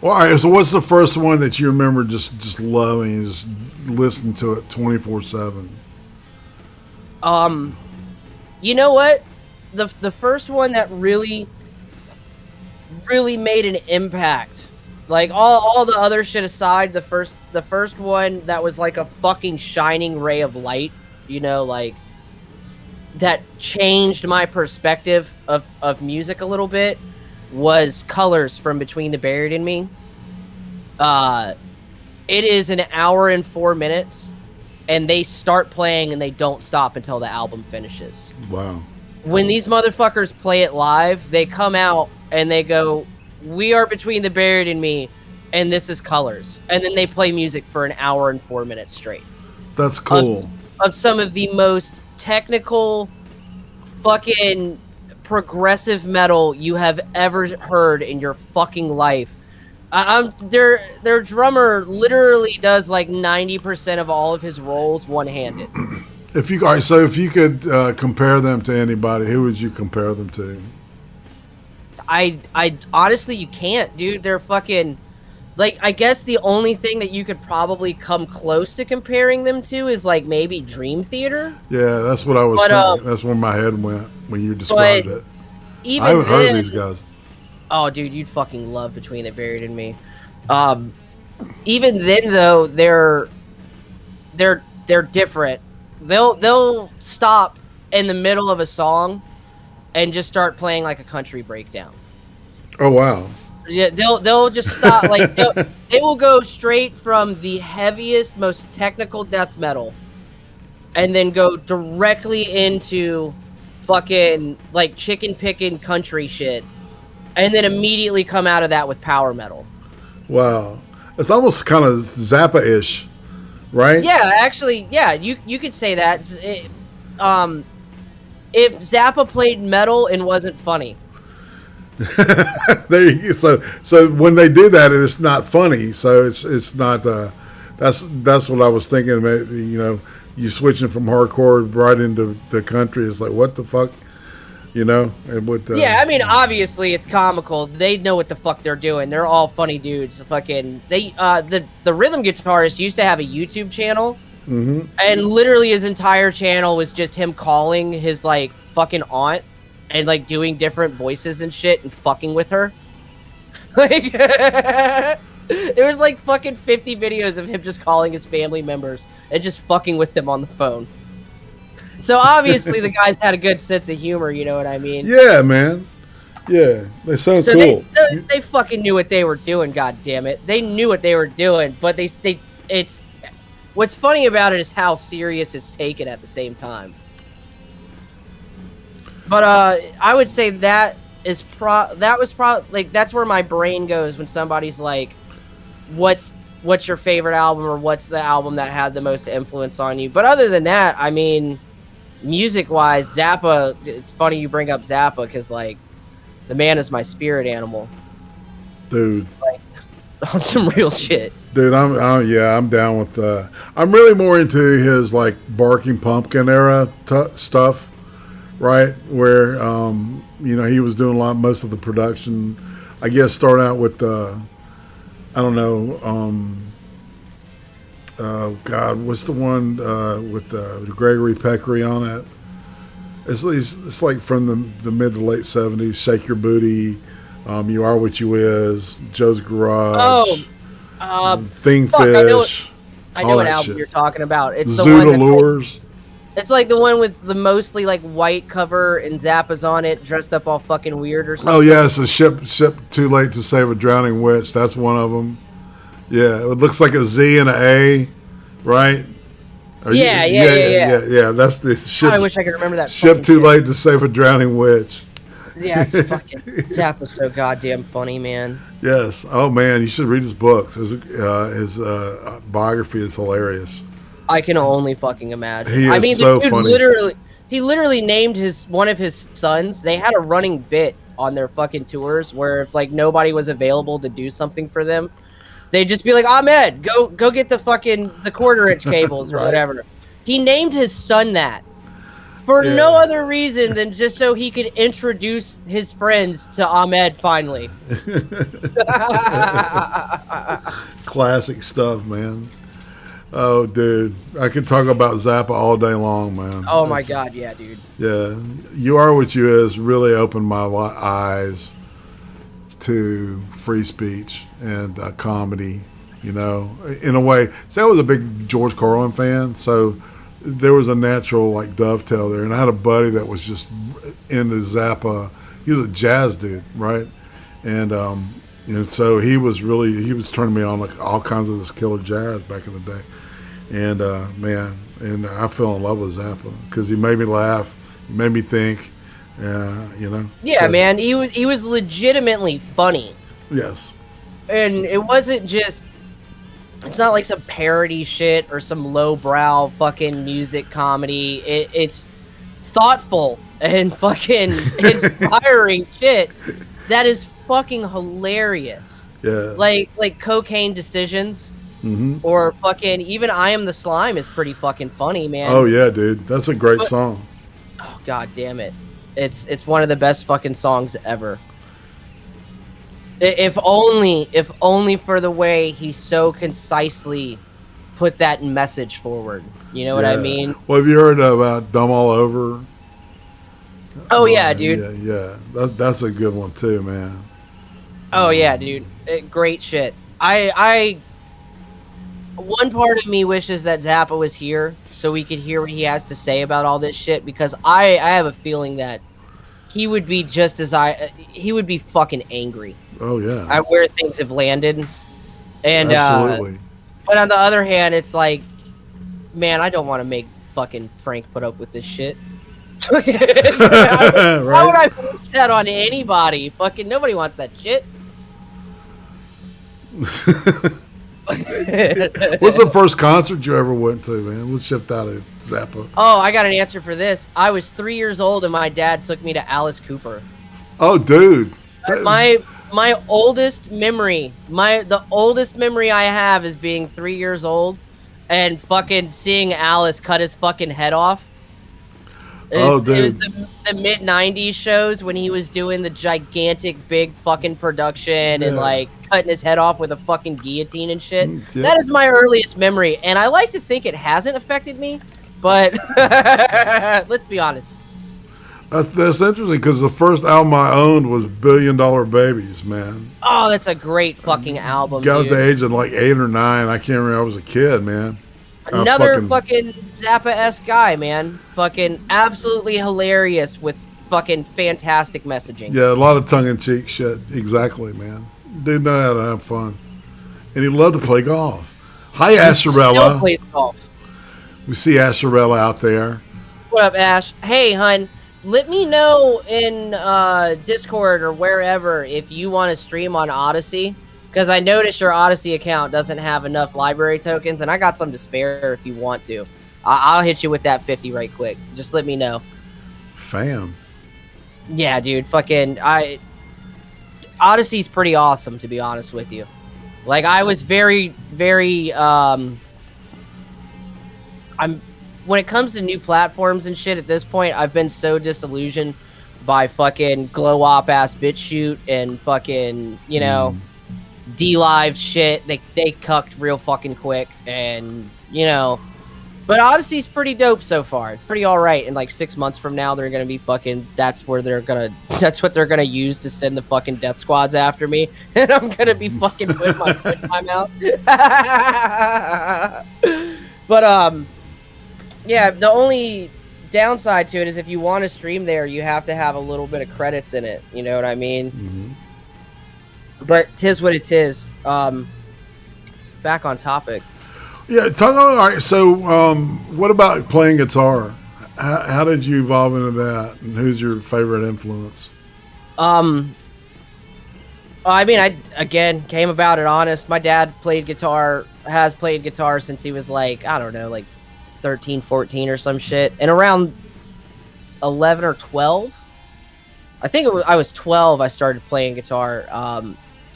S3: all right, so what's the first one that you remember just loving and just listening to it 24/7?
S4: You know what? The first one that really made an impact, like all the other shit aside, the first one that was like a fucking shining ray of light, you know, like that changed my perspective of music a little bit, was Colors from Between the Buried and Me. It is an hour and 4 minutes, and they start playing and they don't stop until the album finishes.
S3: Wow.
S4: When these motherfuckers play it live, they come out and they go, "We are Between the Buried and Me, and this is Colors." And then they play music for an hour and 4 minutes straight.
S3: That's cool.
S4: Of some of the most technical fucking progressive metal you have ever heard in your fucking life. Their drummer literally does like 90% of all of his rolls one-handed.
S3: If you could compare them to anybody, who would you compare them to?
S4: I honestly, you can't, dude. They're fucking, like, I guess the only thing that you could probably come close to comparing them to is like maybe Dream Theater.
S3: Yeah, that's what I was thinking. That's where my head went when you described it. I haven't heard of these guys.
S4: Oh, dude, you'd fucking love Between the Buried and Me. Even then, though, they're different. They'll stop in the middle of a song and just start playing like a country breakdown.
S3: Oh wow!
S4: Yeah, they'll just stop. Like they will go straight from the heaviest, most technical death metal, and then go directly into fucking like chicken picking country shit. and then immediately come out of that with power metal.
S3: Wow. It's almost kind of Zappa-ish, right?
S4: Yeah, actually, yeah, you could say that. If Zappa played metal and wasn't funny.
S3: There you go. So when they do that, it's not funny. So it's not. That's what I was thinking. You know, you switching from hardcore right into the country. It's like, what the fuck, you know? And with
S4: yeah, I mean, obviously it's comical. They know what the fuck they're doing. They're all funny dudes. Fucking the rhythm guitarist used to have a YouTube channel, and literally his entire channel was just him calling his like fucking aunt and like doing different voices and shit and fucking with her. Like there was like fucking 50 videos of him just calling his family members and just fucking with them on the phone. So obviously the guys had a good sense of humor, you know what I mean?
S3: Yeah, man. Yeah, they sound cool.
S4: They fucking knew what they were doing, god damn it. They knew what they were doing, but it's what's funny about it is how serious it's taken at the same time. But I would say that is that's where my brain goes when somebody's like, what's your favorite album, or what's the album that had the most influence on you? But other than that, I mean, music-wise, Zappa, it's funny you bring up Zappa, because, like, the man is my spirit animal.
S3: Dude.
S4: Like, on some real shit.
S3: Dude, I'm down with, I'm really more into his, like, Barking Pumpkin era stuff. Right, where you know, he was doing most of the production. I guess start out with I don't know, God, what's the one with Gregory Peccary on it? It's like from the mid to late '70s. Shake Your Booty, You Are What You Is, Joe's Garage, Thingfish.
S4: I know what album you're talking about. It's the
S3: Zoot
S4: one
S3: Allures.
S4: It's like the one with the mostly like white cover and Zappa's on it, dressed up all fucking weird or something.
S3: Oh yeah, it's a ship too late to save a drowning witch. That's one of them. Yeah, it looks like a Z and an A, right? Yeah. That's the ship.
S4: I wish I could remember that.
S3: Ship too late to save a drowning witch.
S4: Yeah, it's fucking Zappa's so goddamn funny, man.
S3: Yes. Oh man, you should read his books. His biography is hilarious.
S4: I can only fucking imagine.
S3: He is so funny.
S4: He literally named one of his sons. They had a running bit on their fucking tours where if like nobody was available to do something for them, they'd just be like, Ahmed, go get the 1/4-inch cables or whatever. He named his son that for no other reason than just so he could introduce his friends to Ahmed finally.
S3: Classic stuff, man. Oh, dude. I could talk about Zappa all day long, man.
S4: Oh, my God. Yeah, dude.
S3: Yeah. You Are What You Is really opened my eyes to free speech and comedy, you know, in a way. See, I was a big George Carlin fan, so there was a natural, like, dovetail there. And I had a buddy that was just into Zappa. He was a jazz dude, right? And, you know, so he was turning me on, like, all kinds of this killer jazz back in the day. And, man, and I fell in love with Zappa because he made me laugh, made me think, you know.
S4: Yeah, so, man, he was legitimately funny.
S3: Yes.
S4: And it wasn't just, it's not like some parody shit or some lowbrow fucking music comedy. It's thoughtful and fucking inspiring shit that is fucking hilarious.
S3: Yeah.
S4: Like Cocaine Decisions. Or fucking even I Am the Slime is pretty fucking funny, man.
S3: Oh yeah, dude, that's a great song.
S4: Oh god damn it, it's one of the best fucking songs ever. If only for the way he so concisely put that message forward. You know what I mean?
S3: Well, have you heard about Dumb All Over?
S4: Oh yeah, dude.
S3: Yeah. That's a good one too, man.
S4: Oh yeah, dude. Great shit. One part of me wishes that Zappa was here so we could hear what he has to say about all this shit, because I have a feeling that he would be he would be fucking angry.
S3: Oh yeah.
S4: At where things have landed. And
S3: absolutely.
S4: But on the other hand, it's like, man, I don't want to make fucking Frank put up with this shit. Why would I push that on anybody? Fucking nobody wants that shit.
S3: What's the first concert you ever went to, man? Let's shift out of Zappa.
S4: Oh, I got an answer for this. I was 3 years old and my dad took me to Alice Cooper.
S3: Oh, dude.
S4: My oldest memory, the oldest memory I have is being 3 years old and fucking seeing Alice cut his fucking head off. It was the mid 90s shows when he was doing the gigantic big fucking production and like cutting his head off with a fucking guillotine and shit. Yeah. That is my earliest memory, and I like to think it hasn't affected me, but let's be honest.
S3: That's interesting because the first album I owned was $1 Billion Babies, man.
S4: Oh, that's a great fucking album.
S3: Got at the age of like 8 or 9. I can't remember. I was a kid, man.
S4: Another fucking Zappa-esque guy, man. Fucking absolutely hilarious with fucking fantastic messaging.
S3: Yeah, a lot of tongue-in-cheek shit. Exactly, man. Dude know how to have fun. And he loved to play golf. Hi, Asherella.
S4: Still plays golf.
S3: We see Asherella out there.
S4: What up, Ash? Hey, hun. Let me know in Discord or wherever if you want to stream on Odyssey. Because I noticed your Odyssey account doesn't have enough library tokens, and I got some to spare if you want to. I'll hit you with that 50 right quick. Just let me know.
S3: Fam.
S4: Yeah, dude. Fucking Odyssey's pretty awesome, to be honest with you. Like, I was very, very when it comes to new platforms and shit at this point, I've been so disillusioned by fucking glow-op ass BitChute and fucking, you know, D-Live shit. They cucked real fucking quick, and, you know, but Odyssey's pretty dope so far. It's pretty alright. And like 6 months from now, they're gonna be fucking, that's what they're gonna use to send the fucking death squads after me. And I'm gonna be fucking putting my foot in my mouth. But, yeah, the only downside to it is if you want to stream there, you have to have a little bit of credits in it. You know what I mean? Mm-hmm. But 'tis what it is. Back on topic.
S3: Yeah, all right. So, what about playing guitar? How did you evolve into that? And who's your favorite influence?
S4: I mean, I again came about it honest. My dad has played guitar since he was like, I don't know, like 13, 14 or some shit. And around 11 or 12, I think I was 12, I started playing guitar.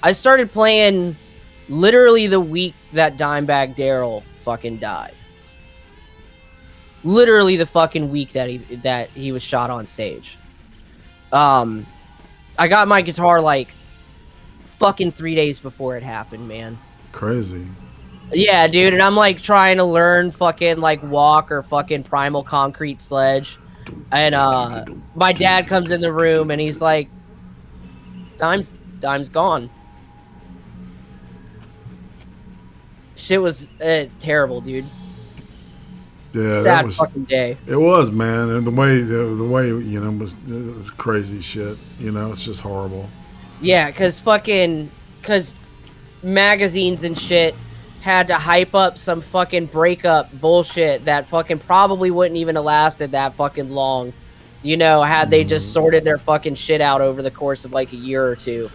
S4: I started playing literally the week that Dimebag Darrell fucking died. Literally the fucking week that he was shot on stage. I got my guitar like fucking 3 days before it happened, man.
S3: Crazy.
S4: Yeah, dude, and I'm like trying to learn fucking like Walk or fucking Primal Concrete Sledge. And my dad comes in the room and he's like, Dime's gone. Shit was terrible, dude.
S3: Yeah,
S4: sad fucking day.
S3: It was, man, and the way you know it was crazy shit. You know, it's just horrible.
S4: Yeah, cause magazines and shit had to hype up some fucking breakup bullshit that fucking probably wouldn't even have lasted that fucking long. You know, had they just sorted their fucking shit out over the course of like a year or two.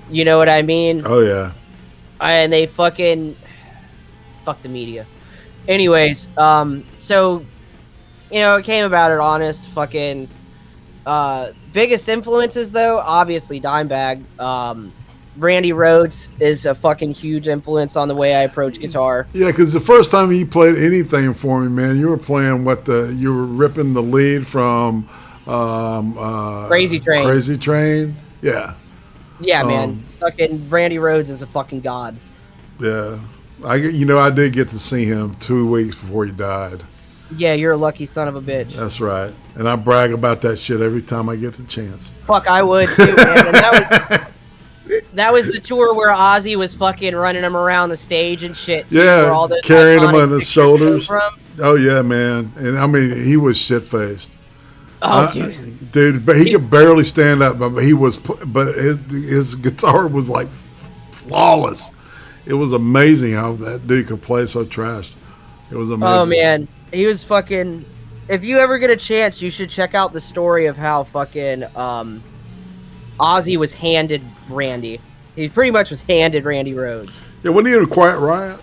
S4: You know what I mean?
S3: Oh yeah.
S4: And they fucking fuck the media. Anyways, so, you know, it came about it honest. Fucking biggest influences though, obviously Dimebag. Randy Rhoads is a fucking huge influence on the way I approach guitar.
S3: Yeah, because the first time you played anything for me, man, you were playing you were ripping the lead from
S4: Crazy Train.
S3: Crazy Train, yeah.
S4: Yeah, man. Fucking Randy Rhoads is a fucking god.
S3: Yeah, I did get to see him 2 weeks before he died.
S4: Yeah, you're a lucky son of a bitch.
S3: That's right, and I brag about that shit every time I get the chance.
S4: Fuck, I would too, man. And that was the tour where Ozzy was fucking running him around the stage and shit. Too,
S3: yeah,
S4: all
S3: carrying him on his shoulders. Oh yeah, man, and I mean he was shit faced.
S4: Oh,
S3: dude, but he could barely stand up. But his guitar was like flawless. It was amazing how that dude could play so trashed. It was amazing.
S4: Oh man, he was fucking. if you ever get a chance, you should check out the story of how fucking Ozzy was handed Randy. He pretty much was handed Randy Rhoads.
S3: Yeah, wasn't he in a Quiet Riot?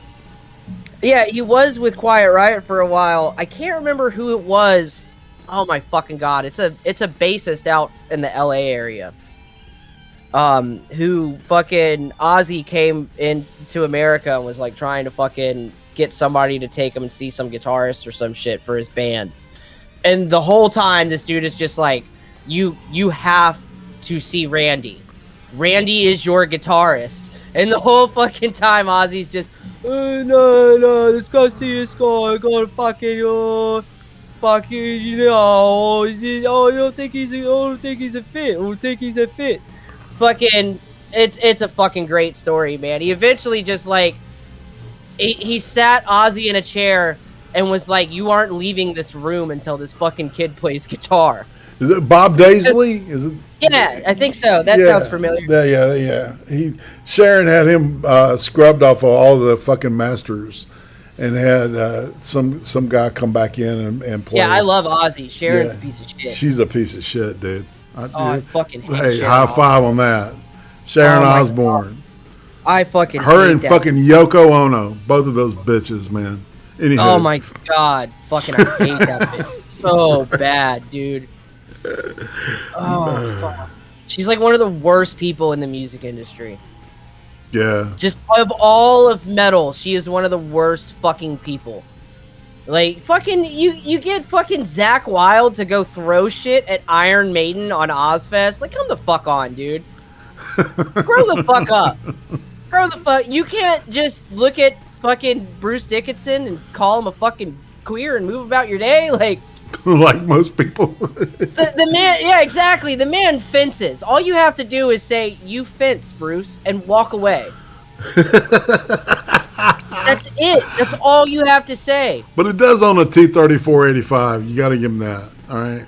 S4: Yeah, he was with Quiet Riot for a while. I can't remember who it was. Oh my fucking god! It's a bassist out in the LA area. Who fucking Ozzy came into America and was like trying to fucking get somebody to take him and see some guitarist or some shit for his band. And the whole time, this dude is just like, you have to see Randy. Randy is your guitarist. And the whole fucking time, Ozzy's just, no, let's go see this guy. I gotta fucking, you know, I don't think he's a fit. I don't think he's a fit. Fucking, it's a fucking great story, man. He eventually just like, he sat Ozzy in a chair and was like, you aren't leaving this room until this fucking kid plays guitar.
S3: Is it Bob Daisley? Is it?
S4: Yeah, I think so. That sounds familiar.
S3: Yeah. Sharon had him scrubbed off of all the fucking masters, and had some guy come back in and play.
S4: Yeah, I love Ozzy. Sharon's a piece of shit.
S3: She's a piece of shit, dude.
S4: I fucking hate
S3: Hey,
S4: Sharon
S3: high five on that. Sharon Osbourne.
S4: I fucking
S3: her
S4: hate
S3: and
S4: that.
S3: fucking Yoko Ono, both of those bitches, man. Anywho.
S4: Oh my god, fucking I hate that bitch so bad, dude. Oh fuck. She's like one of the worst people in the music industry.
S3: Yeah.
S4: Just of all of metal, she is one of the worst fucking people. Like fucking you get fucking Zakk Wylde to go throw shit at Iron Maiden on Ozfest. Like come the fuck on, dude. Grow the fuck up. Grow the fuck. You can't just look at fucking Bruce Dickinson and call him a fucking queer and move about your day like
S3: like most people.
S4: the man, yeah, exactly. The man fences. All you have to do is say, you fence, Bruce, and walk away. That's it. That's all you have to say.
S3: But it does own a T-3485. You got to give him that. All right.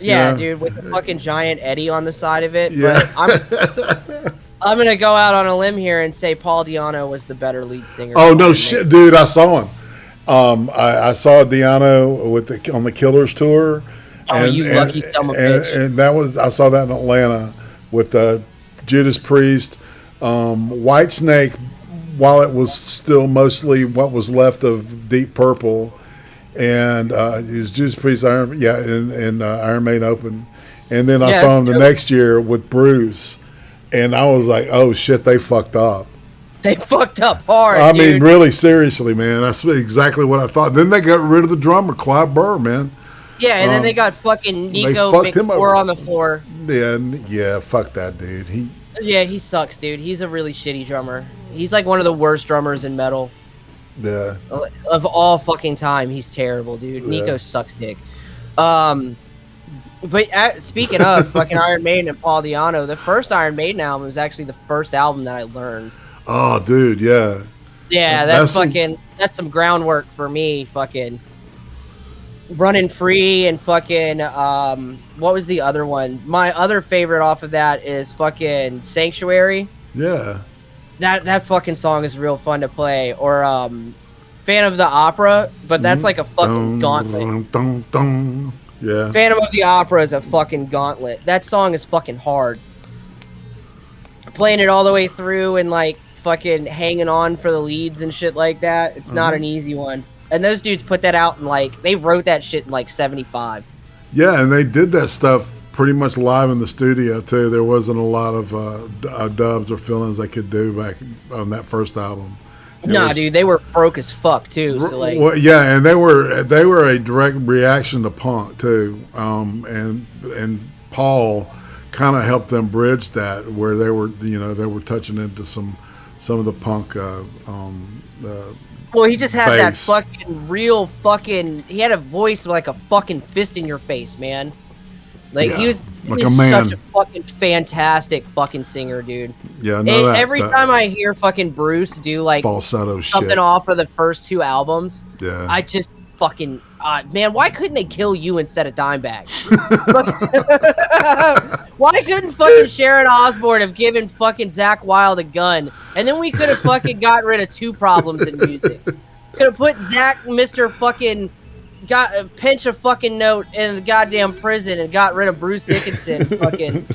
S4: Yeah, dude, with the fucking giant Eddie on the side of it.
S3: Yeah.
S4: But I'm going to go out on a limb here and say Paul Di'Anno was the better lead singer.
S3: Oh, no shit, dude. I saw him. I saw Di'Anno on the Killers tour.
S4: Oh, you lucky son of a bitch.
S3: And I saw that in Atlanta with Judas Priest, Whitesnake, while it was still mostly what was left of Deep Purple, and it was Judas Priest, and Iron Maiden open. And then I saw him the next year with Bruce, and I was like, oh shit, they fucked up.
S4: They fucked up hard,
S3: I mean, really, seriously, man. That's exactly what I thought. Then they got rid of the drummer, Clive Burr, man.
S4: Yeah, and then they got fucking Nico McFour on the floor.
S3: Yeah, fuck that dude.
S4: He sucks, dude. He's a really shitty drummer. He's like one of the worst drummers in metal.
S3: Yeah.
S4: Of all fucking time, he's terrible, dude. Yeah. Nico sucks dick. But speaking of fucking Iron Maiden and Paul Di'Anno, the first Iron Maiden album was actually the first album that I learned.
S3: Oh, dude, yeah.
S4: Yeah, that's some groundwork for me, fucking Running Free and fucking what was the other one? My other favorite off of that is fucking Sanctuary.
S3: Yeah.
S4: That fucking song is real fun to play. Or Phantom of the Opera, but that's like a fucking gauntlet.
S3: Yeah.
S4: Phantom of the Opera is a fucking gauntlet. That song is fucking hard. Playing it all the way through and like fucking hanging on for the leads and shit like that. It's not an easy one. And those dudes put that out in like, they wrote that shit in like 75.
S3: Yeah, and they did that stuff pretty much live in the studio too. There wasn't a lot of dubs or fillings they could do back on that first album.
S4: Dude, they were broke as fuck too. So like,
S3: well, yeah, and they were a direct reaction to punk too. And Paul kind of helped them bridge that, where they were touching into some of the punk.
S4: Well, he just had
S3: bass.
S4: that fucking real fucking. He had a voice like a fucking fist in your face, man. Like he was such a fucking fantastic fucking singer, dude.
S3: Yeah, no,
S4: every time I hear fucking Bruce do like
S3: falsetto
S4: something
S3: shit
S4: off of the first two albums,
S3: yeah,
S4: I just fucking man, why couldn't they kill you instead of Dimebag? Why couldn't fucking Sharon Osbourne have given fucking Zakk Wylde a gun, and then we could have fucking got rid of two problems in music? Could have put Mr. fucking got a pinch a fucking note in the goddamn prison and got rid of Bruce Dickinson, fucking.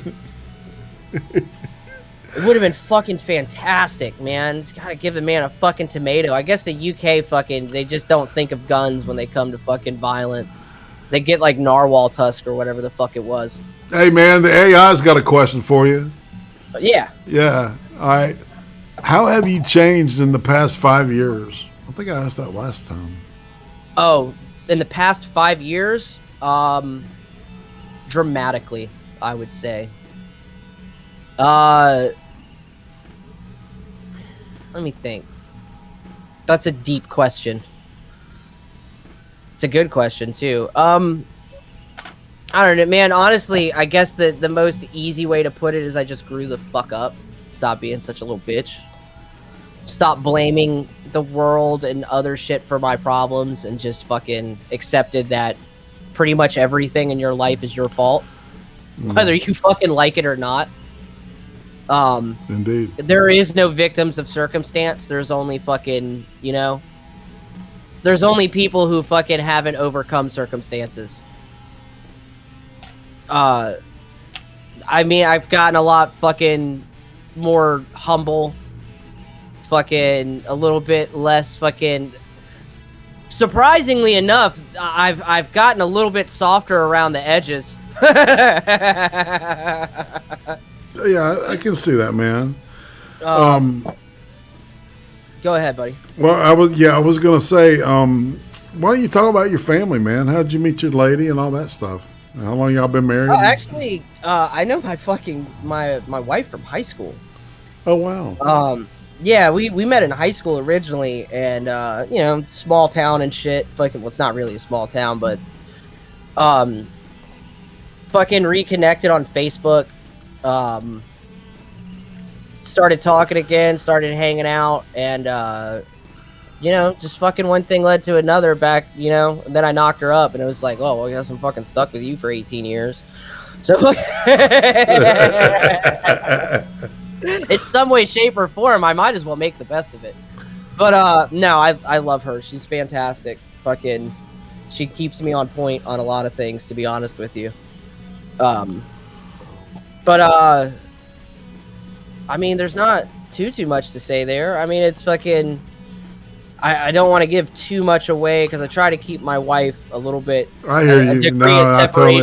S4: It would have been fucking fantastic, man. Just gotta give the man a fucking tomato. I guess the UK fucking, they just don't think of guns when they come to fucking violence. They get like narwhal tusk or whatever the fuck it was.
S3: Hey, man, the AI's got a question for you.
S4: Yeah.
S3: Yeah. All right. How have you changed in the past 5 years? I think I asked that last time.
S4: Oh, in the past 5 years? Dramatically, I would say. Let me think. That's a deep question. It's a good question, too. I don't know, man. Honestly, I guess the most easy way to put it is I just grew the fuck up. Stop being such a little bitch. Stop blaming the world and other shit for my problems and just fucking accepted that pretty much everything in your life is your fault. Whether you fucking like it or not.
S3: Indeed.
S4: There is no victims of circumstance. There's only fucking, you know, there's only people who fucking haven't overcome circumstances. I mean, I've gotten a lot fucking more humble, fucking a little bit less fucking. Surprisingly enough, I've gotten a little bit softer around the edges.
S3: Yeah, I can see that, man.
S4: Go ahead, buddy.
S3: Well, I was gonna say, why don't you talk about your family, man? How did you meet your lady and all that stuff? How long y'all been married?
S4: Oh, actually, I know my wife from high school.
S3: Oh, wow.
S4: Yeah, we met in high school originally, and you know, small town and shit. Fucking, well, it's not really a small town, but fucking reconnected on Facebook. Started talking again, started hanging out, and you know, just fucking one thing led to another back, you know, and then I knocked her up, and it was like, oh, well, I guess I'm fucking stuck with you for 18 years. So in some way, shape, or form, I might as well make the best of it. But no, I love her. She's fantastic. Fucking, she keeps me on point on a lot of things, to be honest with you. But I mean, there's not too much to say there. I mean, it's fucking. I don't want to give too much away because I try to keep my wife a little bit.
S3: I hear you. No, I totally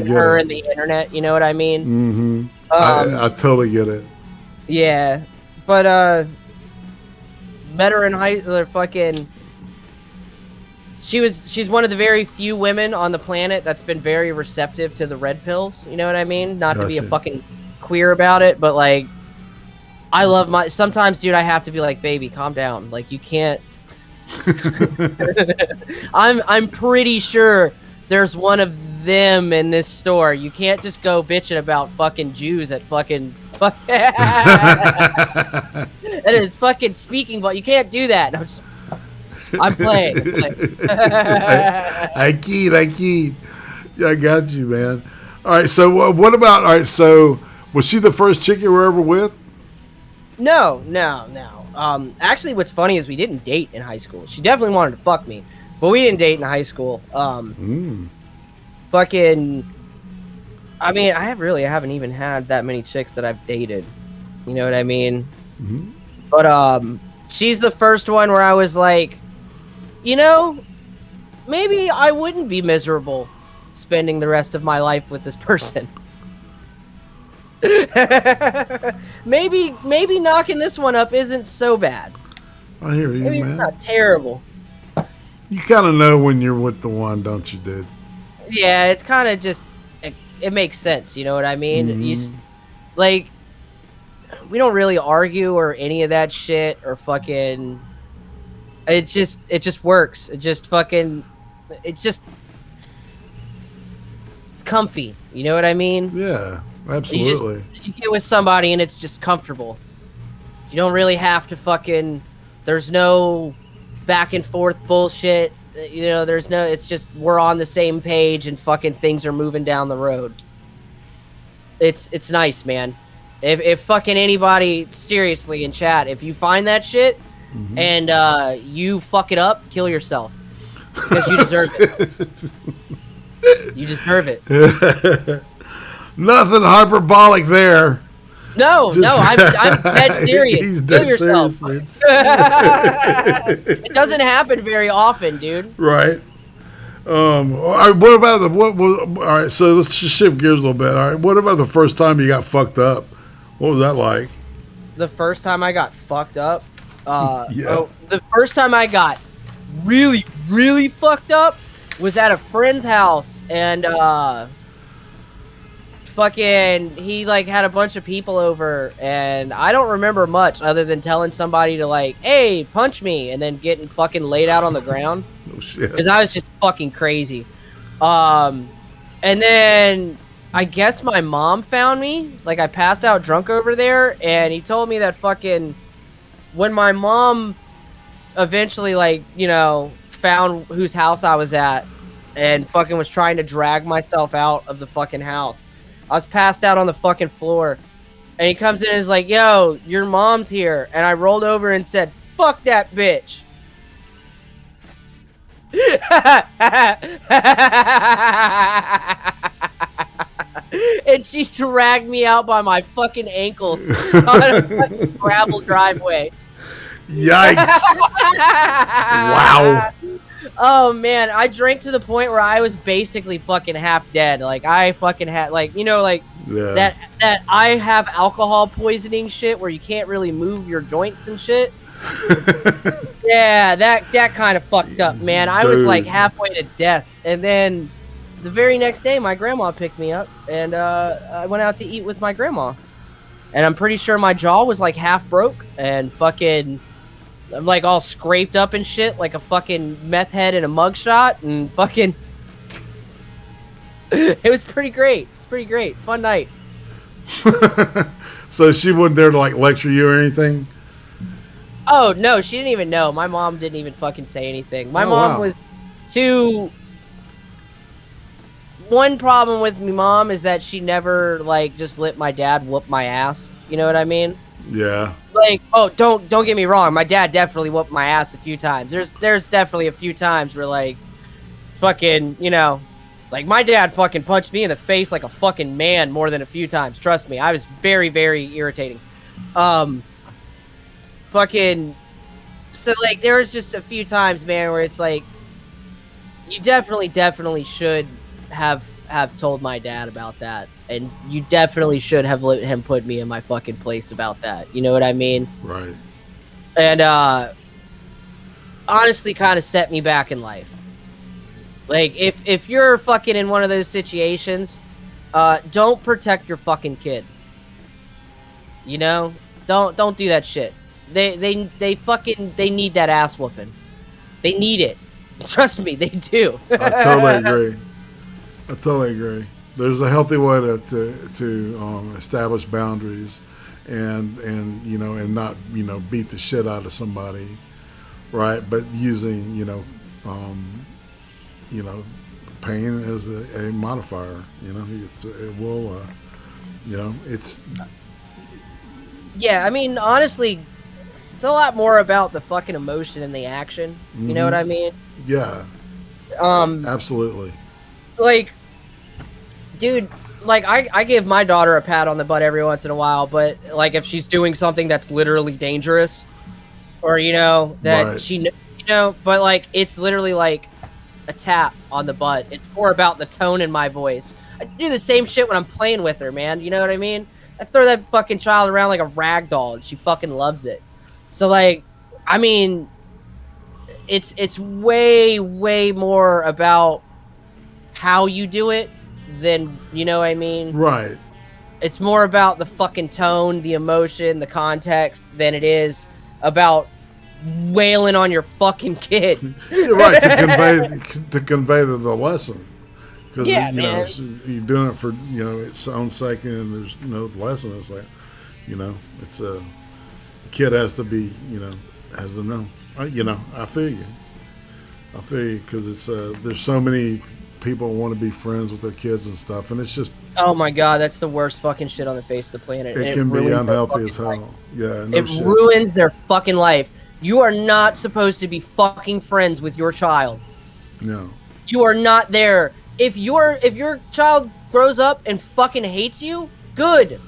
S3: get
S4: her
S3: it.
S4: and the internet, you know what I mean?
S3: Mm-hmm. I totally get it.
S4: Yeah, but met her in fucking. She's one of the very few women on the planet that's been very receptive to the red pills. You know what I mean? Not to be a fucking queer about it, but like, I love sometimes, dude, I have to be like, baby, calm down. Like, you can't. I'm pretty sure there's one of them in this store. You can't just go bitching about fucking Jews at fucking and it's fucking speaking, but you can't do that. I'm playing.
S3: I keyed. Yeah, I got you, man. All right, so what about? All right, so was she the first chick you were ever with?
S4: No. Actually, what's funny is we didn't date in high school. She definitely wanted to fuck me, but we didn't date in high school. Fucking. I mean, I haven't even had that many chicks that I've dated. You know what I mean? Mm-hmm. But she's the first one where I was like, you know, maybe I wouldn't be miserable spending the rest of my life with this person. maybe knocking this one up isn't so bad.
S3: I hear you,
S4: maybe
S3: man.
S4: It's not terrible.
S3: You kind of know when you're with the one, don't you, dude?
S4: Yeah, it's kind of just it makes sense. You know what I mean? Mm-hmm. Like, we don't really argue or any of that shit or fucking. It just works. It's comfy. You know what I mean?
S3: Yeah, absolutely.
S4: You get with somebody and it's just comfortable. You don't really have to fucking. There's no back and forth bullshit. You know, it's just we're on the same page and fucking things are moving down the road. It's nice, man. If fucking anybody, seriously, in chat, if you find that shit and you fuck it up, kill yourself. because you deserve it. You deserve it.
S3: Nothing hyperbolic there.
S4: No, I'm dead serious.
S3: He's
S4: Kill
S3: dead
S4: yourself.
S3: serious,
S4: It doesn't happen very often, dude.
S3: right. All right, what about all right, so let's just shift gears a little bit. All right, what about the first time you got fucked up? What was that like?
S4: The first time I got fucked up,
S3: Yeah.
S4: the first time I got really, really fucked up was at a friend's house, and fucking he like had a bunch of people over, and I don't remember much other than telling somebody to like, hey, punch me, and then getting fucking laid out on the ground.
S3: Oh shit.
S4: Because I was just fucking crazy. And then I guess my mom found me. Like, I passed out drunk over there, and he told me that fucking when my mom eventually, like, you know, found whose house I was at and fucking was trying to drag myself out of the fucking house, I was passed out on the fucking floor. And he comes in and is like, yo, your mom's here. And I rolled over and said, fuck that bitch. And she dragged me out by my fucking ankles on a fucking gravel driveway.
S3: Yikes. Wow.
S4: Oh man, I drank to the point where I was basically fucking half dead. Like I fucking had, like, you know, like
S3: Yeah.
S4: that I have alcohol poisoning shit where you can't really move your joints and shit. Yeah, that kind of fucked up, man. I was like halfway to death, and then the very next day, my grandma picked me up, and I went out to eat with my grandma, and I'm pretty sure my jaw was like half broke, and fucking, I'm like all scraped up and shit, like a fucking meth head in a mugshot, and fucking, it was pretty great. It's pretty great, fun night.
S3: So she wasn't there to like lecture you or anything?
S4: Oh, no, she didn't even know. My mom didn't even fucking say anything. My
S3: Oh,
S4: mom
S3: wow.
S4: was too... One problem with my mom is that she never, like, just let my dad whoop my ass. You know what I mean?
S3: Yeah.
S4: Like, oh, don't get me wrong. My dad definitely whooped my ass a few times. There's definitely a few times where, like, fucking, you know... Like, my dad fucking punched me in the face like a fucking man more than a few times. Trust me. I was very, very irritating. Fucking, so like there was just a few times, man, where it's like you definitely should have told my dad about that, and you definitely should have let him put me in my fucking place about that. You know what I mean?
S3: Right.
S4: And honestly, kind of set me back in life. Like if you're fucking in one of those situations, don't protect your fucking kid. You know, don't do that shit. They fucking need that ass whooping. They need it. Trust me, they do.
S3: I totally agree. There's a healthy way to establish boundaries, and you know, and not, you know, beat the shit out of somebody, right? But using, you know, pain as a modifier. You know, it will, you know, it's.
S4: Yeah, I mean, honestly, it's a lot more about the fucking emotion and the action. Mm-hmm. You know what I mean?
S3: Yeah. Absolutely.
S4: Like, dude, like I give my daughter a pat on the butt every once in a while, but like if she's doing something that's literally dangerous, or you know that
S3: right.
S4: she, you know, but like it's literally like a tap on the butt. It's more about the tone in my voice. I do the same shit when I'm playing with her, man. You know what I mean? I throw that fucking child around like a rag doll, and she fucking loves it. So like, I mean, it's way more about how you do it than, you know what I mean?
S3: Right.
S4: It's more about the fucking tone, the emotion, the context than it is about wailing on your fucking kid.
S3: You're right, to convey the lesson. Because,
S4: yeah,
S3: you
S4: man.
S3: know, you're doing it for, you know, its own sake, and there's no lesson. It's like, you know, it's the kid has to be, you know, has to know. You know, I feel you, because it's there's so many people want to be friends with their kids and stuff, and it's just,
S4: oh my god, that's the worst fucking shit on the face of the planet.
S3: it can be unhealthy as hell. Life. Yeah, no
S4: it
S3: shit.
S4: Ruins their fucking life. You are not supposed to be fucking friends with your child.
S3: No.
S4: You are not there. If your child grows up and fucking hates you, good.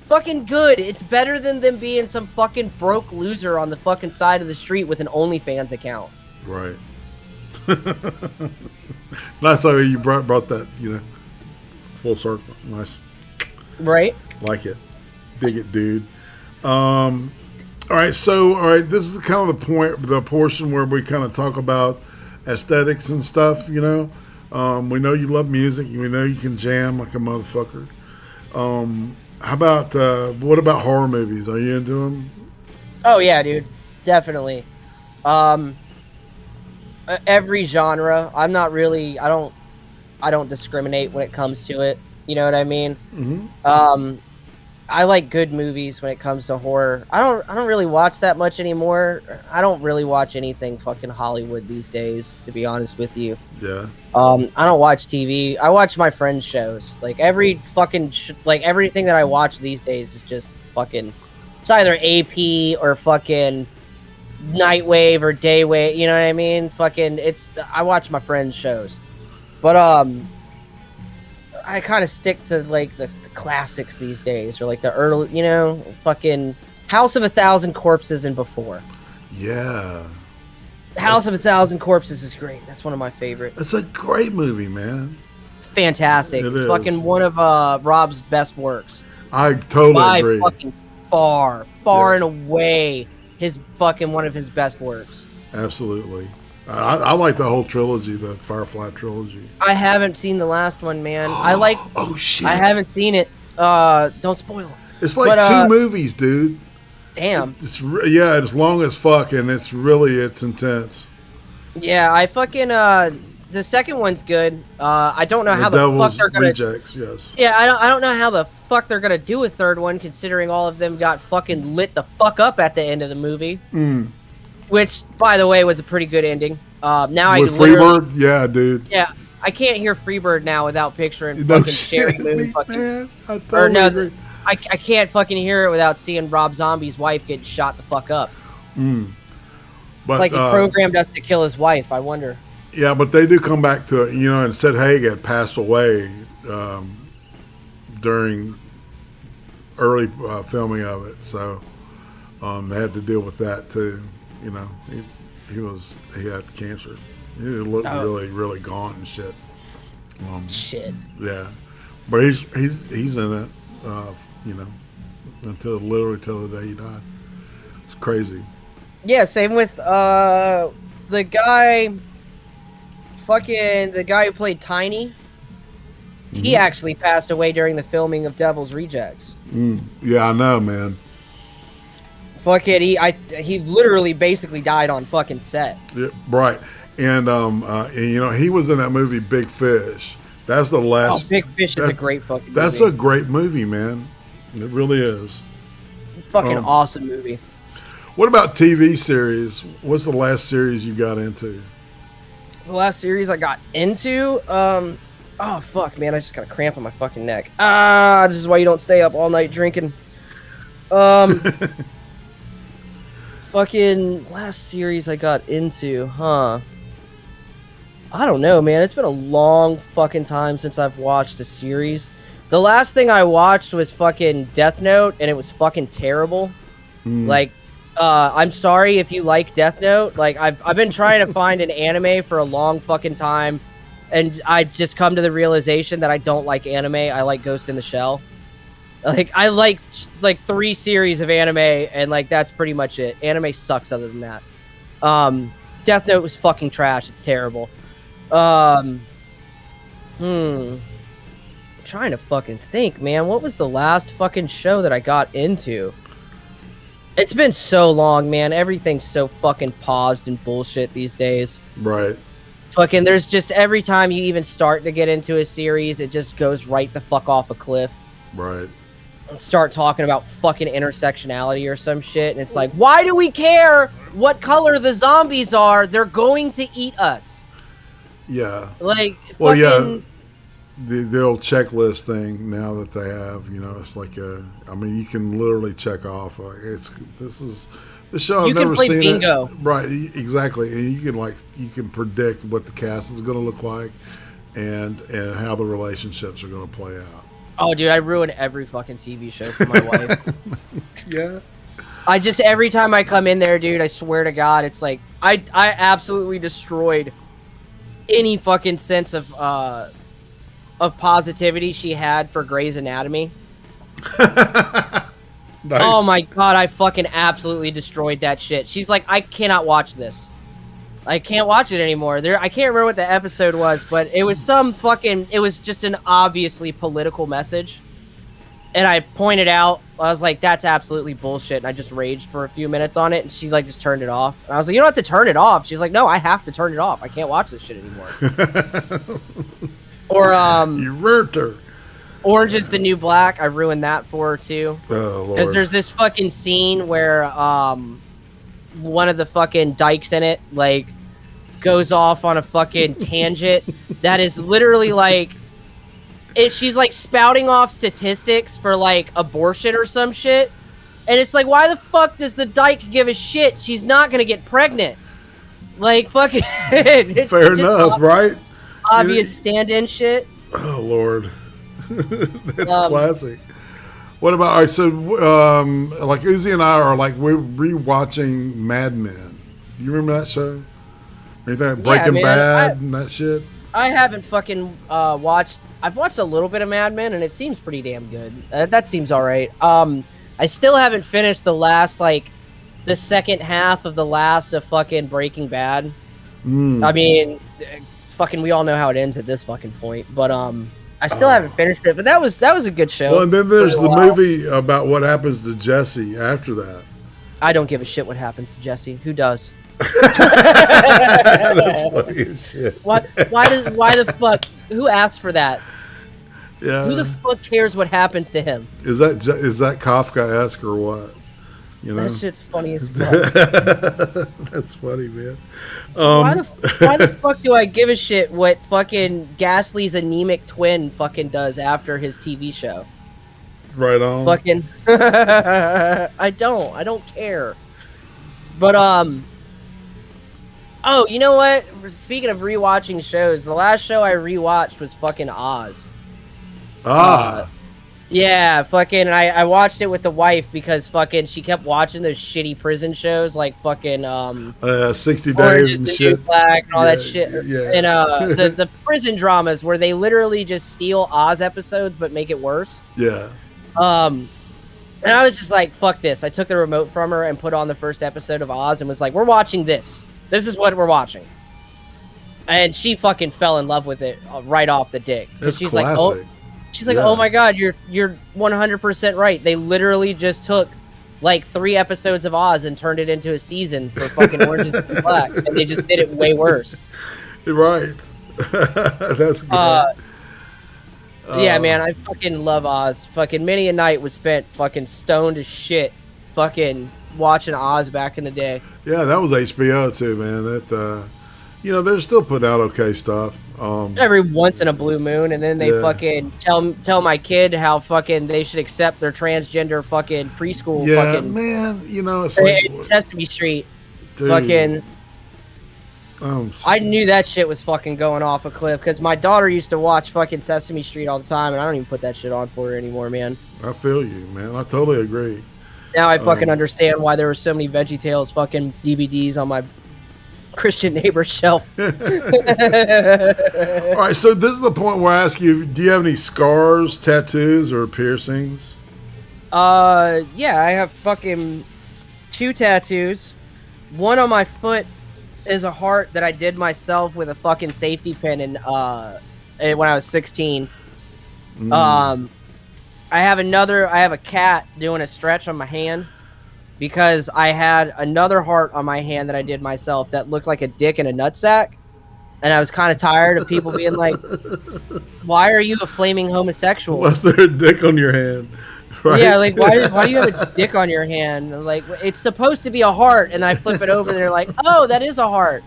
S4: Fucking good. It's better than them being some fucking broke loser on the fucking side of the street with an OnlyFans account.
S3: Right. Nice how you brought that, full circle. Nice.
S4: Right?
S3: Like it. Dig it, dude. All right, this is kind of the portion where we kind of talk about aesthetics and stuff, We know you love music. We know you can jam like a motherfucker. How about, what about horror movies? Are you into them?
S4: Oh, yeah, dude. Definitely. Every genre. I'm not really, I don't discriminate when it comes to it. You know what I mean? Mm-hmm. I like good movies when it comes to horror. I don't really watch that much anymore. I don't really watch anything fucking Hollywood these days, to be honest with you.
S3: Yeah.
S4: I don't watch TV. I watch my friends' shows. Like every fucking like everything that I watch these days is just fucking. It's either AP or fucking Nightwave or Daywave. You know what I mean? Fucking. I watch my friends' shows, but I kind of stick to like the classics these days, or like the early, fucking House of a Thousand Corpses and before.
S3: Yeah.
S4: House of a Thousand Corpses is great. That's one of my favorites.
S3: It's a great movie, man.
S4: It's fantastic. It's fucking one of Rob's best works.
S3: I totally agree.
S4: Fucking far and away his fucking one of his best works.
S3: Absolutely. I like the whole trilogy, the Firefly trilogy.
S4: I haven't seen the last one, man. Oh shit! I haven't seen it. Don't spoil it.
S3: It's like 2 movies, dude.
S4: Damn.
S3: It's long as fuck, and it's intense.
S4: Yeah, I fucking the second one's good. I don't know how the fuck they're gonna.
S3: Rejects, yes.
S4: Yeah, I don't know how the fuck they're gonna do a third one, considering all of them got fucking lit the fuck up at the end of the movie. Which, by the way, was a pretty good ending. Now
S3: with Freebird, yeah, dude.
S4: Yeah, I can't hear Freebird now without picturing fucking Sherry Moon.
S3: Man, I totally agree.
S4: I can't fucking hear it without seeing Rob Zombie's wife get shot the fuck up.
S3: But
S4: it's like he programmed us to kill his wife. I wonder.
S3: Yeah, but they do come back to it, and Sid Haig had passed away during early filming of it, so they had to deal with that too. He had cancer. He looked really, really gaunt and shit.
S4: Shit.
S3: Yeah, but he's in it. Until the day he died. It's crazy.
S4: Yeah, same with the guy who played Tiny. Mm-hmm. He actually passed away during the filming of Devil's Rejects.
S3: Yeah, I know, man.
S4: Fucking he literally basically died on fucking set.
S3: Yeah, right. And he was in that movie Big Fish. That's the last.
S4: Oh, Big Fish is a great fucking movie.
S3: That's a great movie, man. It really is.
S4: Fucking awesome movie.
S3: What about TV series? What's the last series you got into?
S4: The last series I got into, oh fuck, man, I just got a cramp on my fucking neck. This is why you don't stay up all night drinking. Fucking last series I got into, huh? I don't know, man. It's been a long fucking time since I've watched a series. The last thing I watched was fucking Death Note, and it was fucking terrible. Like, I'm sorry if you like Death Note. Like, I've been trying to find an anime for a long fucking time, and I've just come to the realization that I don't like anime. I like Ghost in the Shell. Like, I like 3 series of anime, and like that's pretty much it. Anime sucks other than that. Death Note was fucking trash. It's terrible. I'm trying to fucking think, man. What was the last fucking show that I got into? It's been so long, man. Everything's so fucking paused and bullshit these days.
S3: Right.
S4: Fucking, there's just every time you even start to get into a series, it just goes right the fuck off a cliff.
S3: Right.
S4: And start talking about fucking intersectionality or some shit, and it's like, why do we care what color the zombies are? They're going to eat us.
S3: Yeah.
S4: Like,
S3: well,
S4: fucking...
S3: yeah. The old checklist thing now that they have, it's like you can literally check off. Like this is The show I've
S4: You can
S3: never
S4: play
S3: seen
S4: bingo.
S3: it. Right, exactly. And you can predict what the cast is going to look like, and how the relationships are going to play out.
S4: Oh, dude, I ruin every fucking TV show for my wife.
S3: Yeah.
S4: I just every time I come in there, dude, I swear to God, it's like I absolutely destroyed any fucking sense of positivity she had for Grey's Anatomy.
S3: Nice.
S4: Oh my God, I fucking absolutely destroyed that shit. She's like, I cannot watch this. I can't watch it anymore. I can't remember what the episode was, but it was it was just an obviously political message. And I pointed out, I was like, that's absolutely bullshit. And I just raged for a few minutes on it. And she like just turned it off. And I was like, you don't have to turn it off. She's like, no, I have to turn it off. I can't watch this shit anymore. Or,
S3: you ruined her.
S4: Orange is the New Black. I ruined that for her too.
S3: Oh, Lord.
S4: Because there's this fucking scene where one of the fucking dykes in it like goes off on a fucking tangent that is literally like she's like spouting off statistics for like abortion or some shit, and it's like, why the fuck does the dyke give a shit? She's not gonna get pregnant. Like fucking
S3: fair enough, right?
S4: Obvious stand-in shit.
S3: Oh, Lord. That's classic. What about, all right, so like Uzi and I are like, we're rewatching Mad Men. You remember that show? Anything like Breaking Bad and that shit? I
S4: haven't fucking watched. I've watched a little bit of Mad Men, and it seems pretty damn good. That seems all right. I still haven't finished the second half of the last of fucking Breaking Bad. I mean, fucking, we all know how it ends at this fucking point, but I still haven't finished it. But that was a good show.
S3: Well, and then there's the movie about what happens to Jesse after that.
S4: I don't give a shit what happens to Jesse. Who does?
S3: That's funny as shit.
S4: Why the fuck? Who asked for that?
S3: Yeah.
S4: Who the fuck cares what happens to him?
S3: Is that Kafka-esque or what? You know?
S4: That shit's funny as fuck.
S3: That's funny, man.
S4: Why the fuck do I give a shit what fucking Ghastly's anemic twin fucking does after his TV show?
S3: Right on.
S4: Fucking I don't care. But oh, you know what? Speaking of rewatching shows, the last show I rewatched was fucking Oz. Yeah, fucking, I watched it with the wife because fucking she kept watching those shitty prison shows like fucking
S3: 60
S4: Orange
S3: Days
S4: is
S3: and
S4: the
S3: shit.
S4: New Black and all that shit.
S3: Yeah.
S4: And the prison dramas where they literally just steal Oz episodes but make it worse.
S3: Yeah.
S4: And I was just like, fuck this. I took the remote from her and put on the first episode of Oz and was like, we're watching this. This is what we're watching. And she fucking fell in love with it right off the dick.
S3: That's
S4: she's
S3: classic.
S4: like, oh my God, you're 100% right. They literally just took like 3 episodes of Oz and turned it into a season for fucking Orange is the New Black. And they just did it way worse.
S3: Right. That's good.
S4: Yeah, man, I fucking love Oz. Fucking many a night was spent fucking stoned as shit fucking watching Oz back in the day.
S3: Yeah, that was HBO too, man. That they're still putting out okay stuff.
S4: Every once in a blue moon, and then they fucking tell my kid how fucking they should accept their transgender fucking preschool.
S3: Yeah,
S4: fucking,
S3: man, it's like
S4: Sesame Street.
S3: Dude.
S4: Fucking. I knew that shit was fucking going off a cliff because my daughter used to watch fucking Sesame Street all the time, and I don't even put that shit on for her anymore, man.
S3: I feel you, man. I totally agree.
S4: Now I fucking understand why there were so many VeggieTales fucking DVDs on my Christian neighbor shelf.
S3: All right, so this is the point where I ask you, do you have any scars, tattoos, or piercings?
S4: Yeah, I have fucking 2 tattoos. One on my foot is a heart that I did myself with a fucking safety pin when I was 16. I have a cat doing a stretch on my hand because I had another heart on my hand that I did myself that looked like a dick in a nutsack. And I was kind of tired of people being like, why are you a flaming homosexual?
S3: Was there a dick on your hand? Right?
S4: Yeah, like, why do you have a dick on your hand? I'm like, it's supposed to be a heart. And I flip it over and they're like, oh, that is a heart.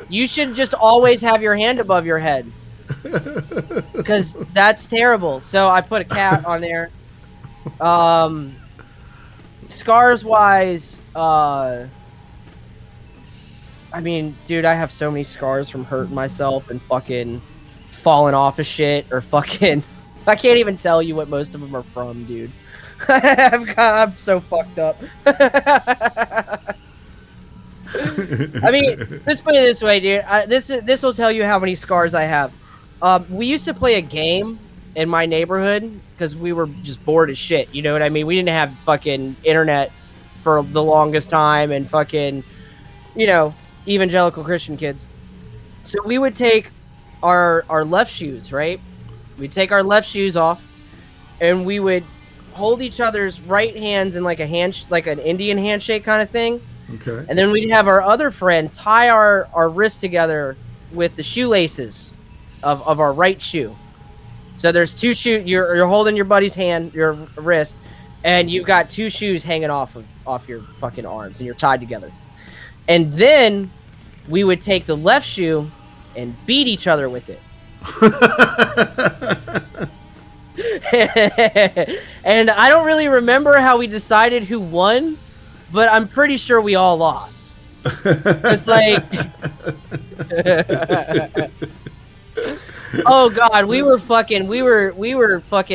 S4: You should just always have your hand above your head. Because that's terrible. So I put a cat on there. scars wise, I mean, dude, I have so many scars from hurting myself and fucking falling off of shit or fucking. I can't even tell you what most of them are from, dude. I'm so fucked up. I mean, let's put it this way, dude. This will tell you how many scars I have. We used to play a game in my neighborhood because we were just bored as shit. You know what I mean? We didn't have fucking internet for the longest time and fucking, you know, evangelical Christian kids. So we would take our left shoes, right? We'd take our left shoes off and we would hold each other's right hands in like like an Indian handshake kind of thing.
S3: Okay. And
S4: then we'd have our other friend tie our wrists together with the shoelaces of our right shoe. So there's two shoes. You're holding your buddy's hand, your wrist, and you've got two shoes hanging off your fucking arms, and you're tied together. And then we would take the left shoe and beat each other with it. And I don't really remember how we decided who won, but I'm pretty sure we all lost. It's like, oh god, we were fucking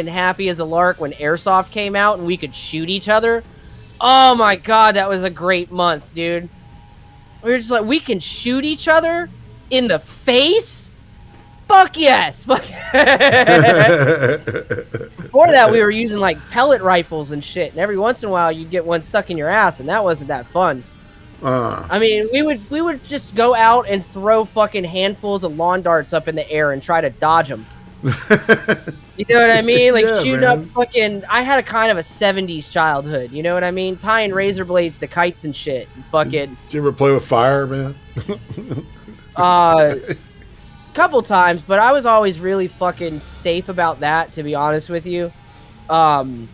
S4: happy as a lark when Airsoft came out and we could shoot each other. Oh my god, that was a great month, dude. We were just like, we can shoot each other in the face? Fuck yes! Fuck. Before that, we were using like pellet rifles and shit, and every once in a while you'd get one stuck in your ass, and that wasn't that fun. I mean, we would just go out and throw fucking handfuls of lawn darts up in the air and try to dodge them. You know what I mean? Like yeah, shooting up fucking. I had a kind of a '70s childhood. You know what I mean? Tying razor blades to kites and shit. And fucking.
S3: Did you ever play with fire, man?
S4: Couple times, but I was always really fucking safe about that, to be honest with you. One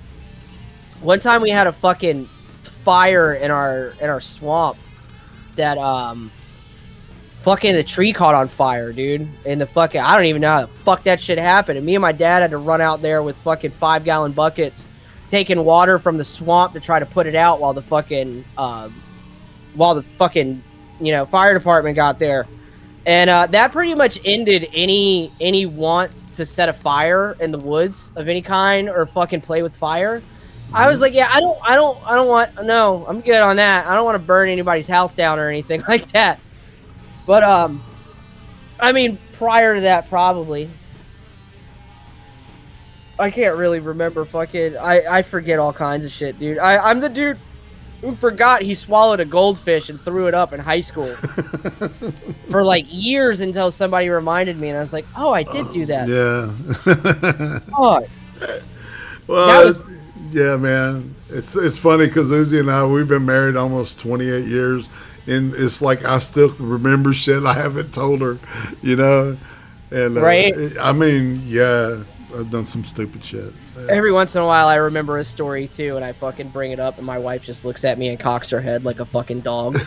S4: time we had a fucking fire in our swamp that fucking a tree caught on fire, dude. And the fucking, I don't even know how the fuck that shit happened. And me and my dad had to run out there with fucking 5-gallon buckets, taking water from the swamp to try to put it out while the fucking you know, fire department got there. And that pretty much ended any want to set a fire in the woods of any kind or fucking play with fire. I was like, yeah, I don't want, no, I'm good on that. I don't want to burn anybody's house down or anything like that. But I mean, prior to that, probably. I can't really remember fucking. I forget all kinds of shit, dude. I'm the dude who forgot he swallowed a goldfish and threw it up in high school for like years until somebody reminded me, and I was like, "Oh, I did do that."
S3: Yeah.
S4: Oh.
S3: Well, that was, yeah, man. It's funny because Uzi and I, we've been married almost 28 years, and it's like I still remember shit I haven't told her, you know. And
S4: right.
S3: I mean, yeah, I've done some stupid shit. Yeah.
S4: Every once in a while, I remember a story too, and I fucking bring it up, and my wife just looks at me and cocks her head like a fucking dog.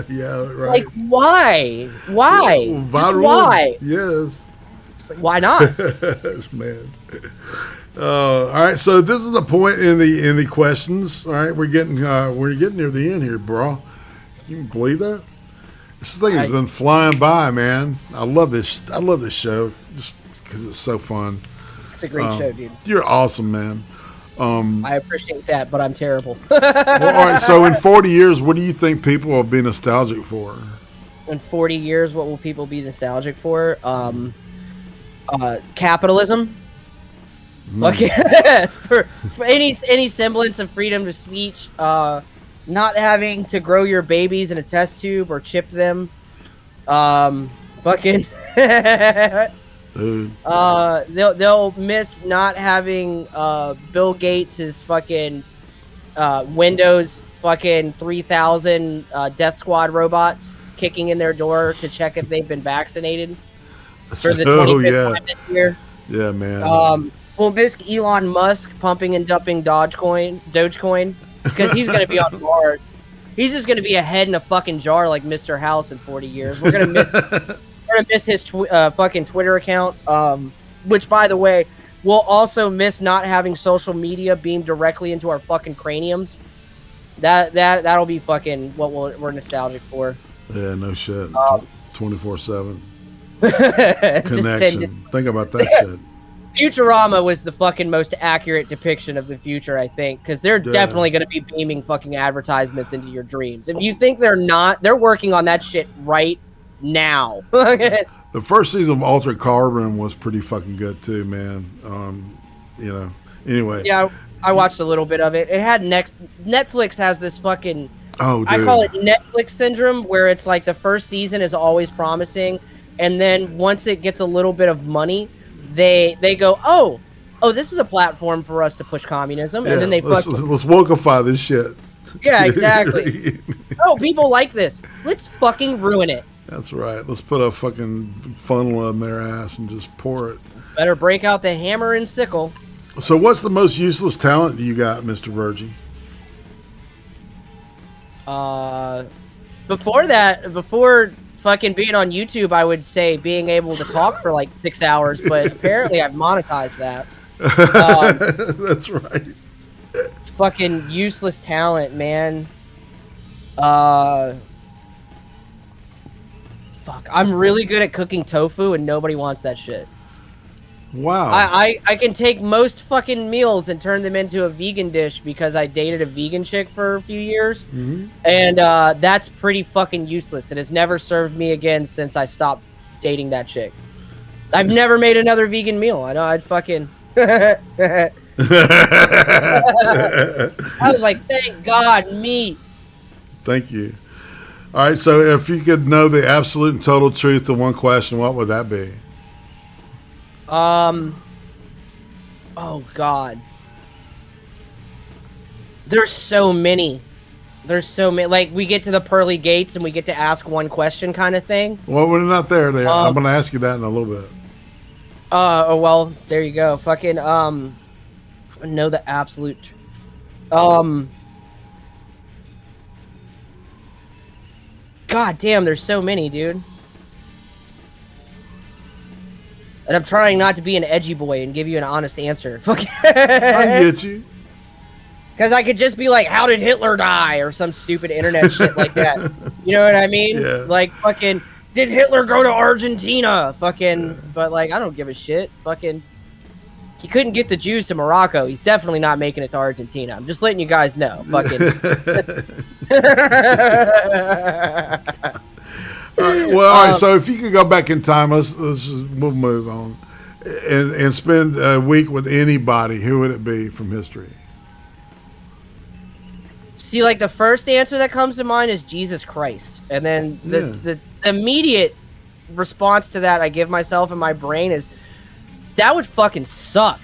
S3: Yeah, right.
S4: Like, why? Why?
S3: Viral,
S4: why?
S3: Yes.
S4: Like, why not?
S3: Man. All right, so this is the point in the questions. All right, we're getting near the end here, bro. Can you believe that? This thing has been flying by, man. I love this show just because it's so fun.
S4: It's a great show, dude.
S3: You're awesome, man.
S4: I appreciate that, but I'm terrible.
S3: Well, all right, so in 40 years, what do you think people will be nostalgic for?
S4: In 40 years, what will people be nostalgic for? Capitalism. Okay. for any semblance of freedom of speech, not having to grow your babies in a test tube or chip them, fucking. They'll miss not having Bill Gates' fucking Windows fucking 3000 Death Squad robots kicking in their door to check if they've been vaccinated for the 25th time this year.
S3: Yeah, man.
S4: We'll miss Elon Musk pumping and dumping Dogecoin, because he's going to be on Mars. He's just going to be a head in a fucking jar like Mr. House in 40 years. We're going to miss his fucking Twitter account, which, by the way, we'll also miss not having social media beamed directly into our fucking craniums That'll be fucking what we're nostalgic for.
S3: Yeah, no shit. 24/7
S4: Just
S3: connection. Think about that shit.
S4: Futurama was the fucking most accurate depiction of the future, I think, because they're definitely going to be beaming fucking advertisements into your dreams. If you think they're not, they're working on that shit right now.
S3: The first season of Altered Carbon was pretty fucking good too, man. You know. Anyway.
S4: Yeah, I watched a little bit of it. It had Netflix has this fucking.
S3: Oh, dude.
S4: I call it Netflix syndrome, where it's like the first season is always promising, and then once it gets a little bit of money, they go, oh, this is a platform for us to push communism, and then they
S3: let's wokeify this shit.
S4: Yeah, exactly. Oh, people like this. Let's fucking ruin it.
S3: That's right. Let's put a fucking funnel in their ass and just pour it.
S4: Better break out the hammer and sickle.
S3: So what's the most useless talent you got, Mr. Virgyy?
S4: Before fucking being on YouTube, I would say being able to talk for like 6 hours, but apparently I've monetized that.
S3: That's right.
S4: Fucking useless talent, man. Fuck, I'm really good at cooking tofu and nobody wants that shit.
S3: Wow.
S4: I can take most fucking meals and turn them into a vegan dish because I dated a vegan chick for a few years.
S3: Mm-hmm.
S4: And that's pretty fucking useless. It has never served me again since I stopped dating that chick. I've never made another vegan meal. I know I'd fucking... I was like, thank God, meat.
S3: Thank you. All right, so if you could know the absolute and total truth to one question, what would that be?
S4: Oh God. There's so many. Like, we get to the pearly gates and we get to ask one question kind of thing.
S3: Well, we're not there. I'm going to ask you that in a little bit.
S4: Oh, well, there you go. Fucking, I know the absolute... God damn, there's so many, dude. And I'm trying not to be an edgy boy and give you an honest answer. Fucking...
S3: I get you.
S4: Because I could just be like, how did Hitler die? Or some stupid internet shit like that. You know what I mean?
S3: Yeah.
S4: Like, fucking, did Hitler go to Argentina? Fucking, yeah. But like, I don't give a shit. Fucking, he couldn't get the Jews to Morocco. He's definitely not making it to Argentina. I'm just letting you guys know. Fucking.
S3: All right, well, all right. So if you could go back in time, we'll move on, and spend a week with anybody, who would it be from history?
S4: See, like, the first answer that comes to mind is Jesus Christ, and then the immediate response to that I give myself in my brain is, that would fucking suck,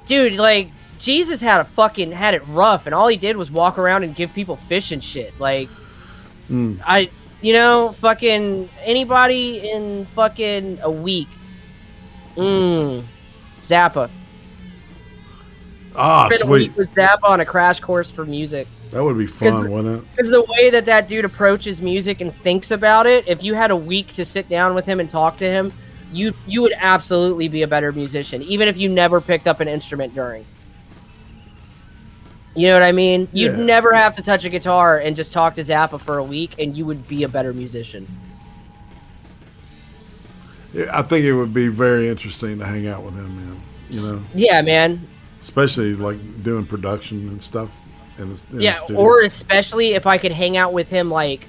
S4: dude. Like, Jesus had it rough, and all he did was walk around and give people fish and shit. Like, fucking anybody in fucking a week. Zappa.
S3: Ah,
S4: Spend
S3: sweet.
S4: a week with Zappa on a crash course for music.
S3: That would be fun, wouldn't it?
S4: Because the way that dude approaches music and thinks about it, if you had a week to sit down with him and talk to him, you would absolutely be a better musician, even if you never picked up an instrument during. You know what I mean? You'd never have to touch a guitar and just talk to Zappa for a week, and you would be a better musician.
S3: Yeah, I think it would be very interesting to hang out with him, man. You know?
S4: Yeah, man.
S3: Especially like doing production and stuff. In the studio.
S4: Or especially if I could hang out with him like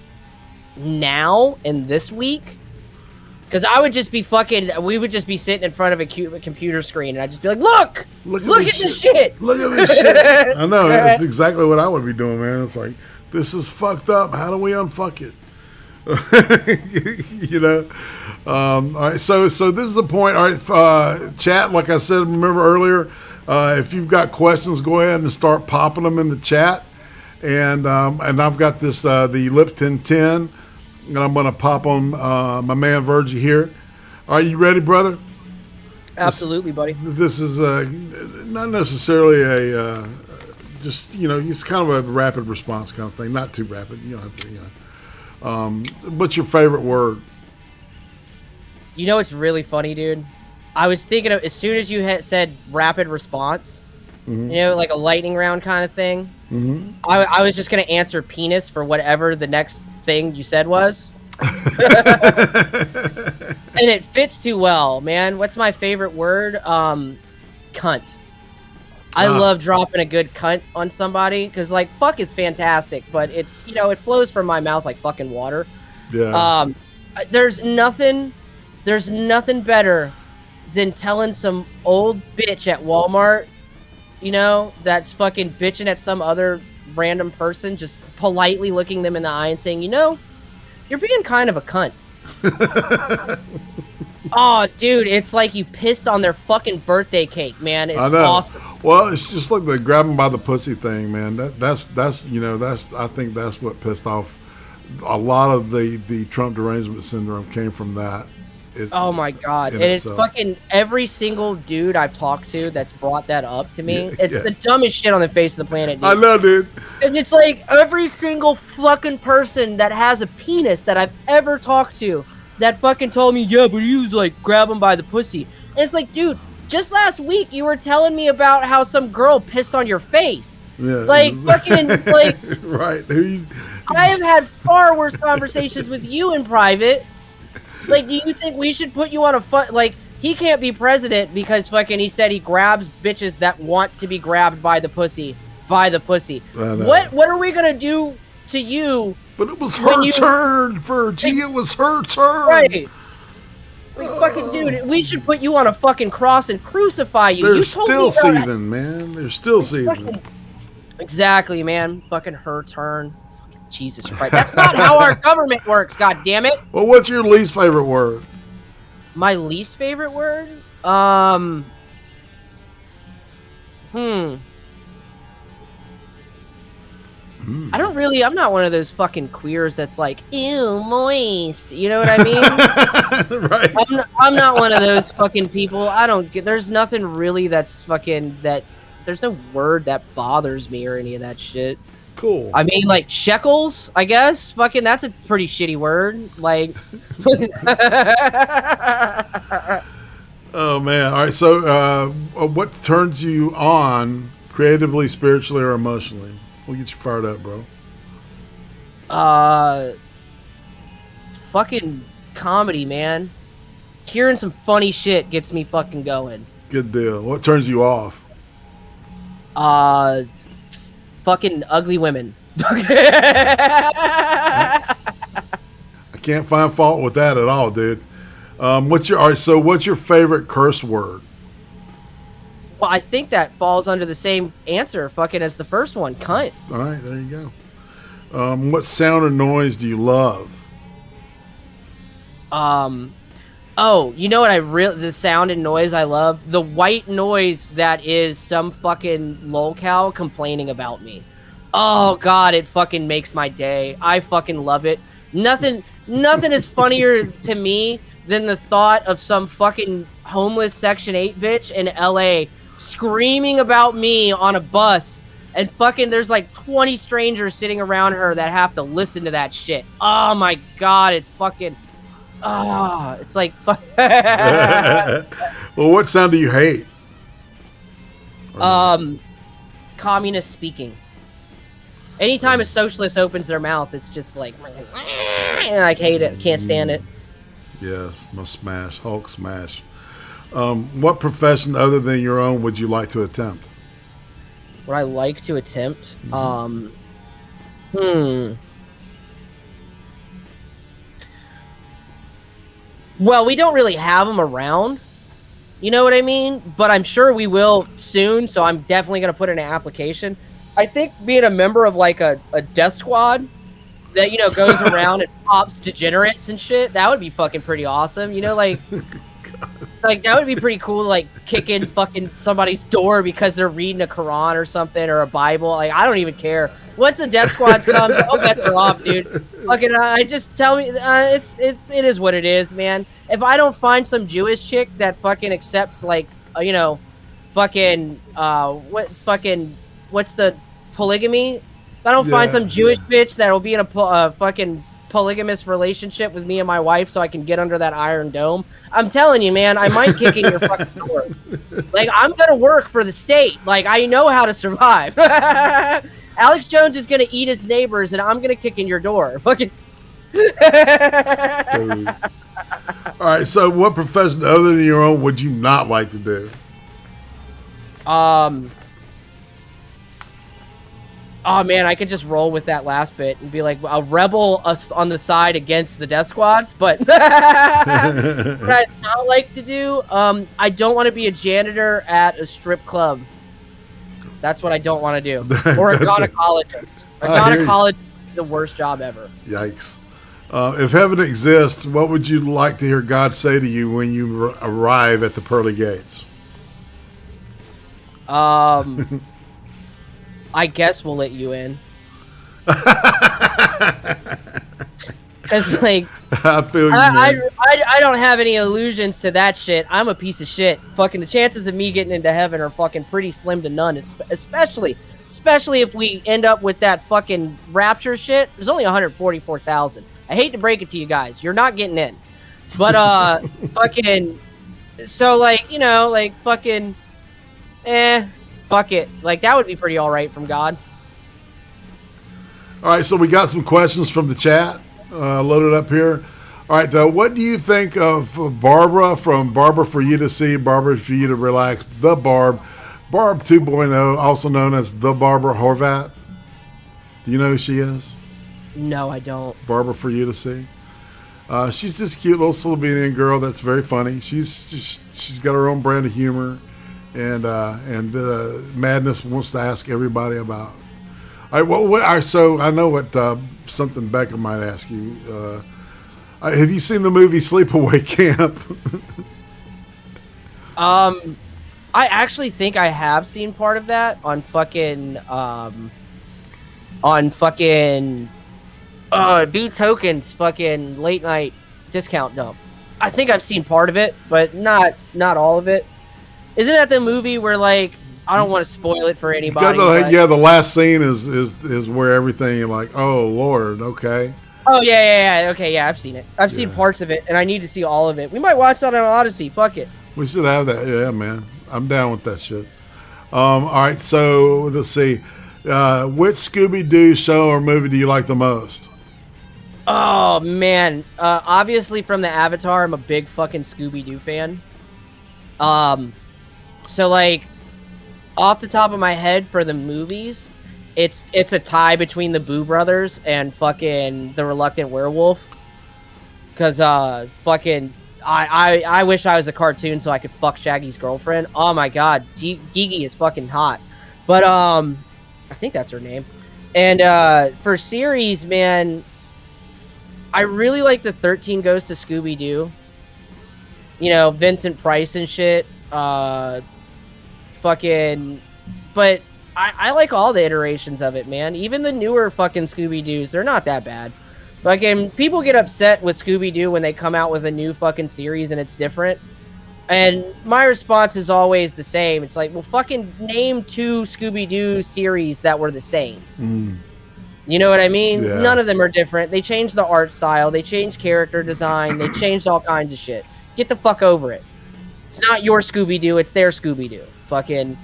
S4: now and this week. Because I would just be we would just be sitting in front of a computer screen, and I'd just be like, look at this shit.
S3: Look at this shit. I know, that's exactly what I would be doing, man. It's like, this is fucked up. How do we unfuck it? You know? All right, so this is the point. All right, chat, like I said, remember earlier, if you've got questions, go ahead and start popping them in the chat. And I've got this, the Lipton 10. And I'm going to pop on my man Virgyy here. Are you ready, brother?
S4: Absolutely, buddy.
S3: This is not necessarily a just, it's kind of a rapid response kind of thing. Not too rapid. You don't have to, what's your favorite word?
S4: You know, it's really funny, dude. I was thinking of, as soon as you said rapid response,
S3: Mm-hmm.
S4: You know, like a lightning round kind of thing.
S3: Mm-hmm.
S4: I was just gonna answer penis for whatever the next thing you said was. And it fits too well, man. What's my favorite word? Cunt. I love dropping a good cunt on somebody because, like, fuck is fantastic, but it's, you know, it flows from my mouth like fucking water.
S3: Yeah.
S4: There's nothing better than telling some old bitch at Walmart, you know, that's fucking bitching at some other random person, just politely looking them in the eye and saying, you know, you're being kind of a cunt. Oh, dude, it's like you pissed on their fucking birthday cake, man. It's awesome.
S3: Well, it's just like the grab 'em by the pussy thing, man. That's you know, I think that's what pissed off a lot of the Trump derangement syndrome came from that.
S4: Oh my god. And it's fucking every single dude I've talked to that's brought that up to me. It's the dumbest shit on the face of the planet, dude.
S3: I know, dude.
S4: Because it's like every single fucking person that has a penis that I've ever talked to that fucking told me, yeah, but you was like, grab him by the pussy. And it's like, dude, just last week you were telling me about how some girl pissed on your face.
S3: Yeah.
S4: Like, fucking, like...
S3: Right.
S4: I have had far worse conversations with you in private. Like, do you think we should put you on a like, he can't be president because fucking he said he grabs bitches that want to be grabbed by the pussy. By the pussy. What are we gonna do to you?
S3: But it was her turn, Virgyy. It was her turn.
S4: Right. Like, fucking dude, we should put you on a fucking cross and crucify you.
S3: They're still seething, man. They're still seething.
S4: Exactly, man. Fucking her turn. Fucking Jesus Christ. That's not how our government works, god damn it.
S3: Well, what's your least favorite word?
S4: My least favorite word? I don't really, I'm not one of those fucking queers that's like, ew, moist. You know what I mean?
S3: Right.
S4: I'm not one of those fucking people. I don't get, there's nothing really that's fucking, there's no word that bothers me or any of that shit.
S3: Cool.
S4: I mean, like, shekels, I guess. Fucking, that's a pretty shitty word. Like.
S3: Oh, man. All right. So, what turns you on creatively, spiritually, or emotionally? We'll get you fired up, bro.
S4: Fucking comedy, man. Hearing some funny shit gets me fucking going.
S3: Good deal. What turns you off?
S4: Fucking ugly women.
S3: I can't find fault with that at all, dude. What's your favorite curse word?
S4: Well, I think that falls under the same answer fucking as the first one, cunt.
S3: All right, there you go. What sound or noise do you love?
S4: Oh, you know what the sound and noise I love? The white noise that is some fucking lolcow complaining about me. Oh god, it fucking makes my day. I fucking love it. Nothing is funnier to me than the thought of some fucking homeless Section 8 bitch in LA screaming about me on a bus, and fucking there's like 20 strangers sitting around her that have to listen to that shit. Oh my god, it's fucking it's like
S3: Well, what sound do you hate?
S4: Communist speaking. Anytime a socialist opens their mouth, it's just like, and I hate it. Can't stand it.
S3: Yes, must smash. Hulk smash. What profession other than your own would you like to attempt?
S4: Would I like to attempt? Well, we don't really have them around. You know what I mean? But I'm sure we will soon, so I'm definitely going to put in an application. I think being a member of, like, a death squad that, you know, goes around and pops degenerates and shit, that would be fucking pretty awesome. You know, like... Like, that would be pretty cool to, like, kick in fucking somebody's door because they're reading a Quran or something, or a Bible. Like, I don't even care. Once the death squads come, all bets are off, dude. Fucking, I just tell me, it is what it is, man. If I don't find some Jewish chick that fucking accepts, like, you know, fucking, what's the polygamy? If I don't find some Jewish bitch that'll be in a fucking polygamous relationship with me and my wife so I can get under that Iron Dome, I'm telling you, man, I might kick in your fucking door. Like, I'm gonna work for the state. Like, I know how to survive. Alex Jones is gonna eat his neighbors, and I'm gonna kick in your door. Fucking.
S3: Dude. All right, so what profession other than your own would you not like to do?
S4: Oh man, I could just roll with that last bit and be like a rebel on the side against the death squads, but what I'd not like to do, I don't want to be a janitor at a strip club. That's what I don't want to do. Or a gynecologist. A gynecologist is the worst job ever.
S3: Yikes. If heaven exists, what would you like to hear God say to you when you arrive at the pearly gates?
S4: I guess we'll let you in. It's like
S3: I feel you,
S4: I don't have any illusions to that shit. I'm a piece of shit. Fucking the chances of me getting into heaven are fucking pretty slim to none. Especially if we end up with that fucking rapture shit. There's only 144,000. I hate to break it to you guys, you're not getting in. But fucking, so like, you know, like fucking, fuck it. Like, that would be pretty all right from God.
S3: All right, so we got some questions from the chat loaded up here. All right, what do you think of Barbara from Barbara for You to See, Barbara for You to Relax, the Barb 2.0, also known as the Barbara Horvat? Do you know who she is?
S4: No, I don't.
S3: Barbara for You to See. She's this cute little Slovenian girl that's very funny. She's got her own brand of humor. And Madness wants to ask everybody about. All right, so I know what something Becca might ask you. Have you seen the movie Sleepaway Camp?
S4: I actually think I have seen part of that on fucking B Token's fucking late night discount dump. I think I've seen part of it, but not all of it. Isn't that the movie where, like, I don't want to spoil it for anybody?
S3: Yeah, the last scene is where everything, you're like, oh Lord, okay.
S4: Oh yeah, okay, yeah, I've seen it. I've seen parts of it, and I need to see all of it. We might watch that on Odyssey. Fuck it.
S3: We should have that. Yeah, man, I'm down with that shit. All right, so let's see. Which Scooby-Doo show or movie do you like the most?
S4: Oh man, obviously from the Avatar, I'm a big fucking Scooby-Doo fan. So, like, off the top of my head for the movies, it's a tie between the Boo Brothers and fucking the Reluctant Werewolf. Because, fucking, I wish I was a cartoon so I could fuck Shaggy's girlfriend. Oh my god, Gigi is fucking hot. But, I think that's her name. And, for series, man, I really like the 13 Goes to Scooby-Doo. You know, Vincent Price and shit. Fucking, but I like all the iterations of it, man. Even the newer fucking Scooby-Doos, they're not that bad. Fucking people get upset with Scooby-Doo when they come out with a new fucking series and it's different. And my response is always the same. It's like, well, fucking name 2 Scooby-Doo series that were the same. You know what I mean?
S3: Yeah.
S4: None of them are different. They changed the art style. They changed character design. They changed all kinds of shit. Get the fuck over it. It's not your Scooby-Doo, it's their Scooby-Doo. Fucking.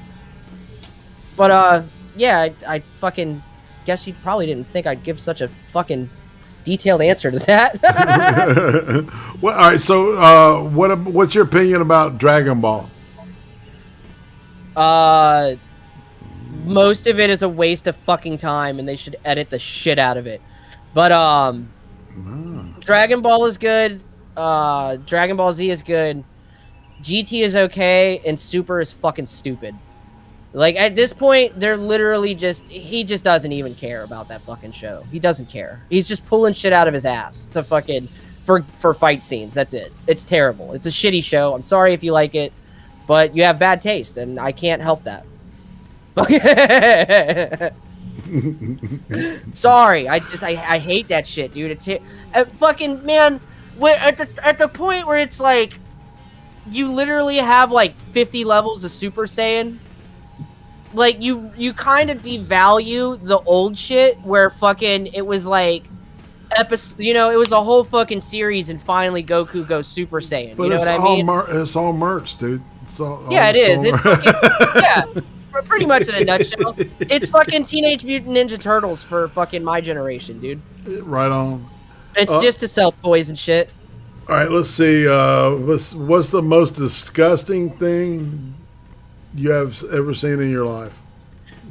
S4: But, yeah, I fucking guess you probably didn't think I'd give such a fucking detailed answer to that.
S3: Well, all right, so what's your opinion about Dragon Ball?
S4: Most of it is a waste of fucking time, and they should edit the shit out of it. But, Dragon Ball is good. Dragon Ball Z is good. GT is okay, and Super is fucking stupid. Like, at this point, they're literally he just doesn't even care about that fucking show. He doesn't care. He's just pulling shit out of his ass to fucking, for fight scenes. That's it. It's terrible. It's a shitty show. I'm sorry if you like it, but you have bad taste, and I can't help that. Sorry. I hate that shit, dude. It's fucking, man, at the point where it's like, you literally have like 50 levels of Super Saiyan. Like, you kind of devalue the old shit where fucking it was like episode. You know, it was a whole fucking series, and finally Goku goes Super Saiyan.
S3: But
S4: you know what I mean?
S3: It's all merch, dude.
S4: Yeah, it is. It's fucking, pretty much in a nutshell. It's fucking Teenage Mutant Ninja Turtles for fucking my generation, dude.
S3: Right on.
S4: It's just to sell toys and shit.
S3: All right, let's see. What's the most disgusting thing you have ever seen in your life?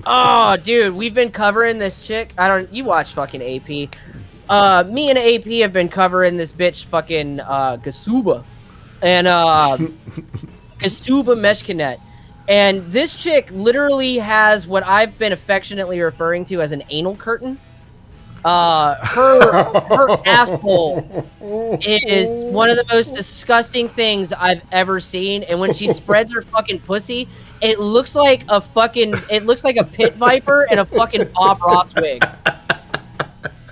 S4: Oh, dude, we've been covering this chick. You watch fucking AP. Me and AP have been covering this bitch fucking Gasuba. And Gasuba Meshkinet. And this chick literally has what I've been affectionately referring to as an anal curtain. Her asshole is one of the most disgusting things I've ever seen. And when she spreads her fucking pussy, it looks like a pit viper and a fucking Bob Ross wig.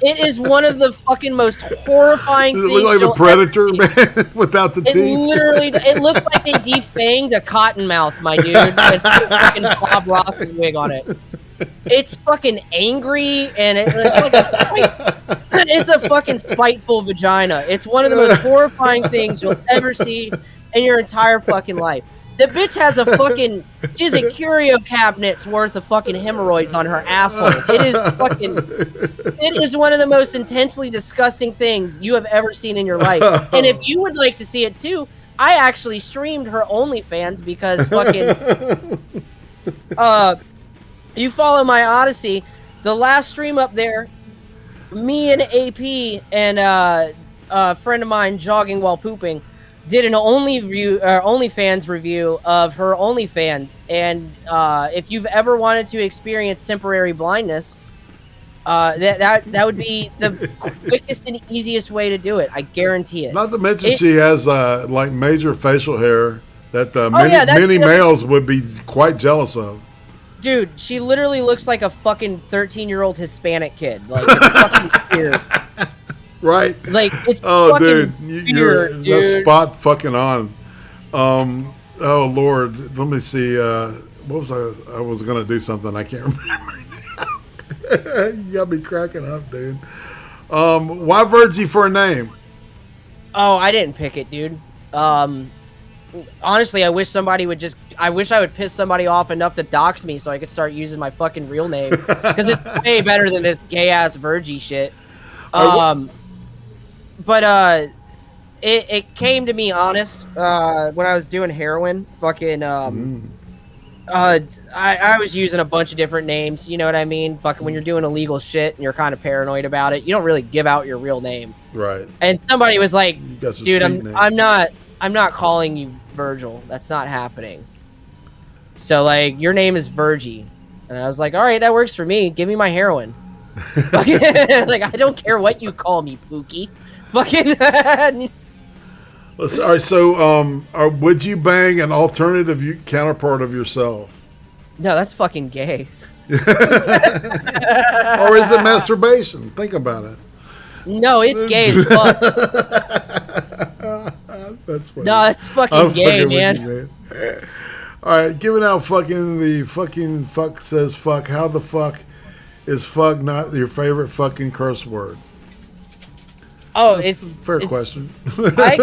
S4: It is one of the fucking most horrifying things.
S3: Does it look like the Predator, man, without the teeth?
S4: It looks like they defanged a cottonmouth, my dude, and put a fucking Bob Ross wig on it. It's fucking angry, and it's a fucking spiteful vagina. It's one of the most horrifying things you'll ever see in your entire fucking life. The bitch has she has a curio cabinet's worth of fucking hemorrhoids on her asshole. It is one of the most intensely disgusting things you have ever seen in your life. And if you would like to see it too, I actually streamed her OnlyFans because fucking, you follow my ODYSEE, the last stream up there, me and AP and a friend of mine jogging while pooping, did an OnlyFans review of her OnlyFans, and if you've ever wanted to experience temporary blindness, that would be the quickest and easiest way to do it. I guarantee it.
S3: Not to mention she has like major facial hair that many males would be quite jealous of.
S4: Dude, she literally looks like a fucking 13-year-old Hispanic kid. Like, it's fucking weird.
S3: Right.
S4: Like, it's fucking
S3: dude,
S4: dude.
S3: That spot fucking on. Oh Lord, let me see. What was I was gonna do something I can't remember. You got me cracking up, dude. Why Virgyy for a name?
S4: Oh, I didn't pick it, dude. Honestly, I wish I would piss somebody off enough to dox me so I could start using my fucking real name, because it's way better than this gay ass Virgyy shit. But it came to me honest when I was doing heroin. Fucking I was using a bunch of different names. You know what I mean? Fucking when you're doing illegal shit and you're kind of paranoid about it, you don't really give out your real name.
S3: Right.
S4: And somebody was like, "Dude, I'm not calling you Virgil. That's not happening. So like, your name is Virgyy." And I was like, "All right, that works for me. Give me my heroin." Like, I don't care what you call me, Pookie. Fucking.
S3: All right, so would you bang an alternative counterpart of yourself?
S4: No, that's fucking gay.
S3: Or is it masturbation? Think about it.
S4: No, it's gay as fuck.
S3: That's funny.
S4: No, it's fucking gay, man.
S3: All right, giving out fucking the fucking fuck says fuck. How the fuck is fuck not your favorite fucking curse word?
S4: Oh,
S3: it's a fair question.
S4: I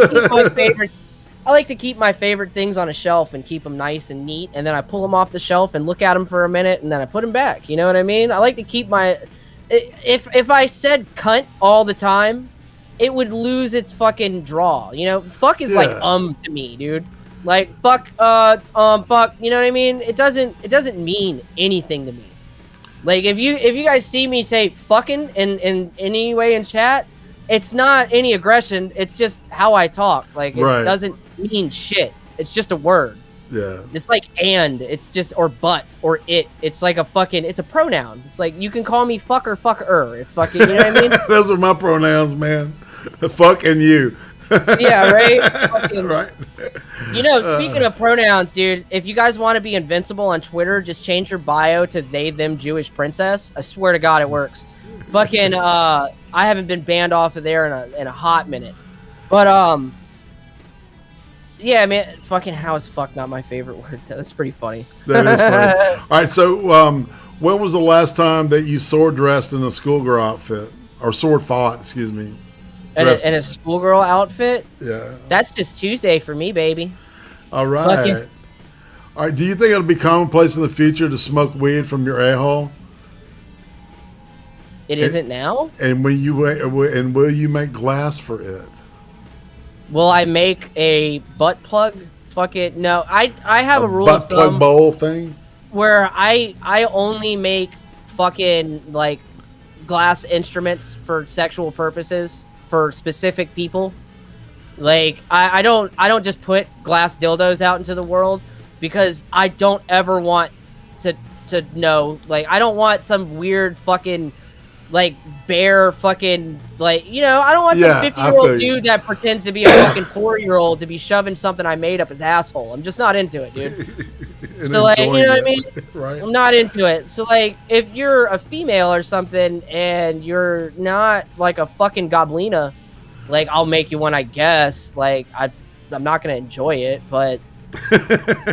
S4: like to keep my favorite things on a shelf and keep them nice and neat, and then I pull them off the shelf and look at them for a minute, and then I put them back. You know what I mean? I like to keep my... If I said cunt all the time, it would lose its fucking draw. You know? Fuck is like to me, dude. Like, fuck, fuck, you know what I mean? It doesn't mean anything to me. Like, if you guys see me say fucking in any way in chat, it's not any aggression. It's just how I talk. Like, it doesn't mean shit. It's just a word.
S3: Yeah.
S4: It's like and. It's just, or but, or it. It's like a fucking, it's a pronoun. It's like, you can call me fuck or fucker. It's fucking, you know what I mean?
S3: Those are my pronouns, man. Fuck and you.
S4: Yeah, right? Fucking,
S3: right.
S4: You know, speaking of pronouns, dude, if you guys want to be invincible on Twitter, just change your bio to they, them, Jewish princess. I swear to God, it works. Fucking, I haven't been banned off of there in a hot minute. But, yeah, man, fucking how is fuck not my favorite word? That's pretty funny.
S3: That is funny. All right, so when was the last time that you sword dressed in a schoolgirl outfit? or sword fought, excuse me.
S4: And a schoolgirl outfit?
S3: Yeah.
S4: That's just Tuesday for me, baby.
S3: All right.
S4: Fucking-
S3: All right. Do you think it'll be commonplace in the future to smoke weed from your a-hole?
S4: It isn't now?
S3: And will you make glass for it?
S4: Will I make a butt plug? Fucking no. I have a rule
S3: butt
S4: of
S3: plug
S4: thumb
S3: bowl thing?
S4: where I only make fucking like glass instruments for sexual purposes for specific people. Like I don't just put glass dildos out into the world because I don't ever want to know, like I don't want some weird fucking like bare fucking like, you know, I don't want some 50-year-old dude that pretends to be a fucking 4-year-old to be shoving something I made up his asshole. I'm just not into it, dude. So like, you know what I mean?
S3: Right.
S4: I'm not into it. So like, if you're a female or something and you're not like a fucking goblina, like I'll make you one, I guess. Like I'm not gonna enjoy it, but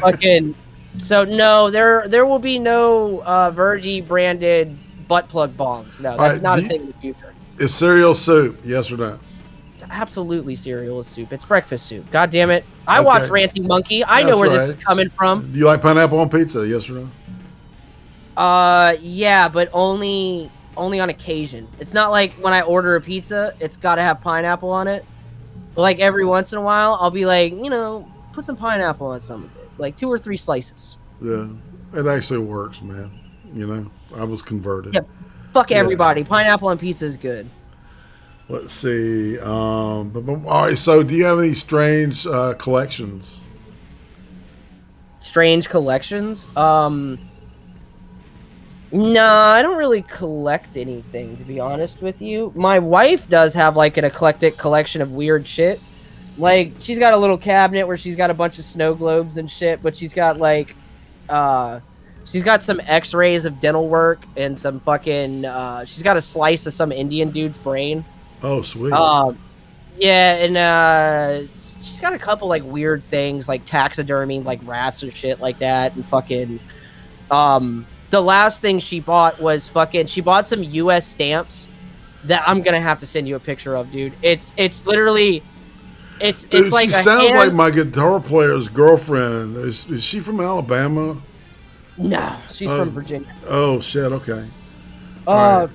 S4: fucking. So no, there will be no Virgyy branded butt plug bongs. No, that's not a thing in the future.
S3: Is cereal soup? Yes or no?
S4: Absolutely, cereal is soup. It's breakfast soup. God damn it! I watch Ranting Monkey. I know where this is coming from.
S3: Do you like pineapple on pizza? Yes or no?
S4: Yeah, but only on occasion. It's not like when I order a pizza, it's got to have pineapple on it. But like every once in a while, I'll be like, you know, put some pineapple on some of it, like 2 or 3 slices.
S3: Yeah, it actually works, man. You know, I was converted.
S4: Yep. Fuck everybody. Pineapple on pizza is good.
S3: Let's see. All right. So, do you have any strange collections?
S4: Strange collections? No, I don't really collect anything, to be honest with you. My wife does have like an eclectic collection of weird shit. Like, she's got a little cabinet where she's got a bunch of snow globes and shit, but she's got like, she's got some x-rays of dental work and some fucking, she's got a slice of some Indian dude's brain.
S3: Oh, sweet.
S4: Yeah, and she's got a couple like weird things like taxidermy, like rats or shit like that, and fucking, the last thing she bought was fucking, she bought some US stamps that I'm gonna have to send you a picture of, dude. It's literally, it's like
S3: she sounds like my guitar player's girlfriend. Is she from Alabama?
S4: No, she's from Virginia.
S3: Oh shit. Okay.
S4: Right.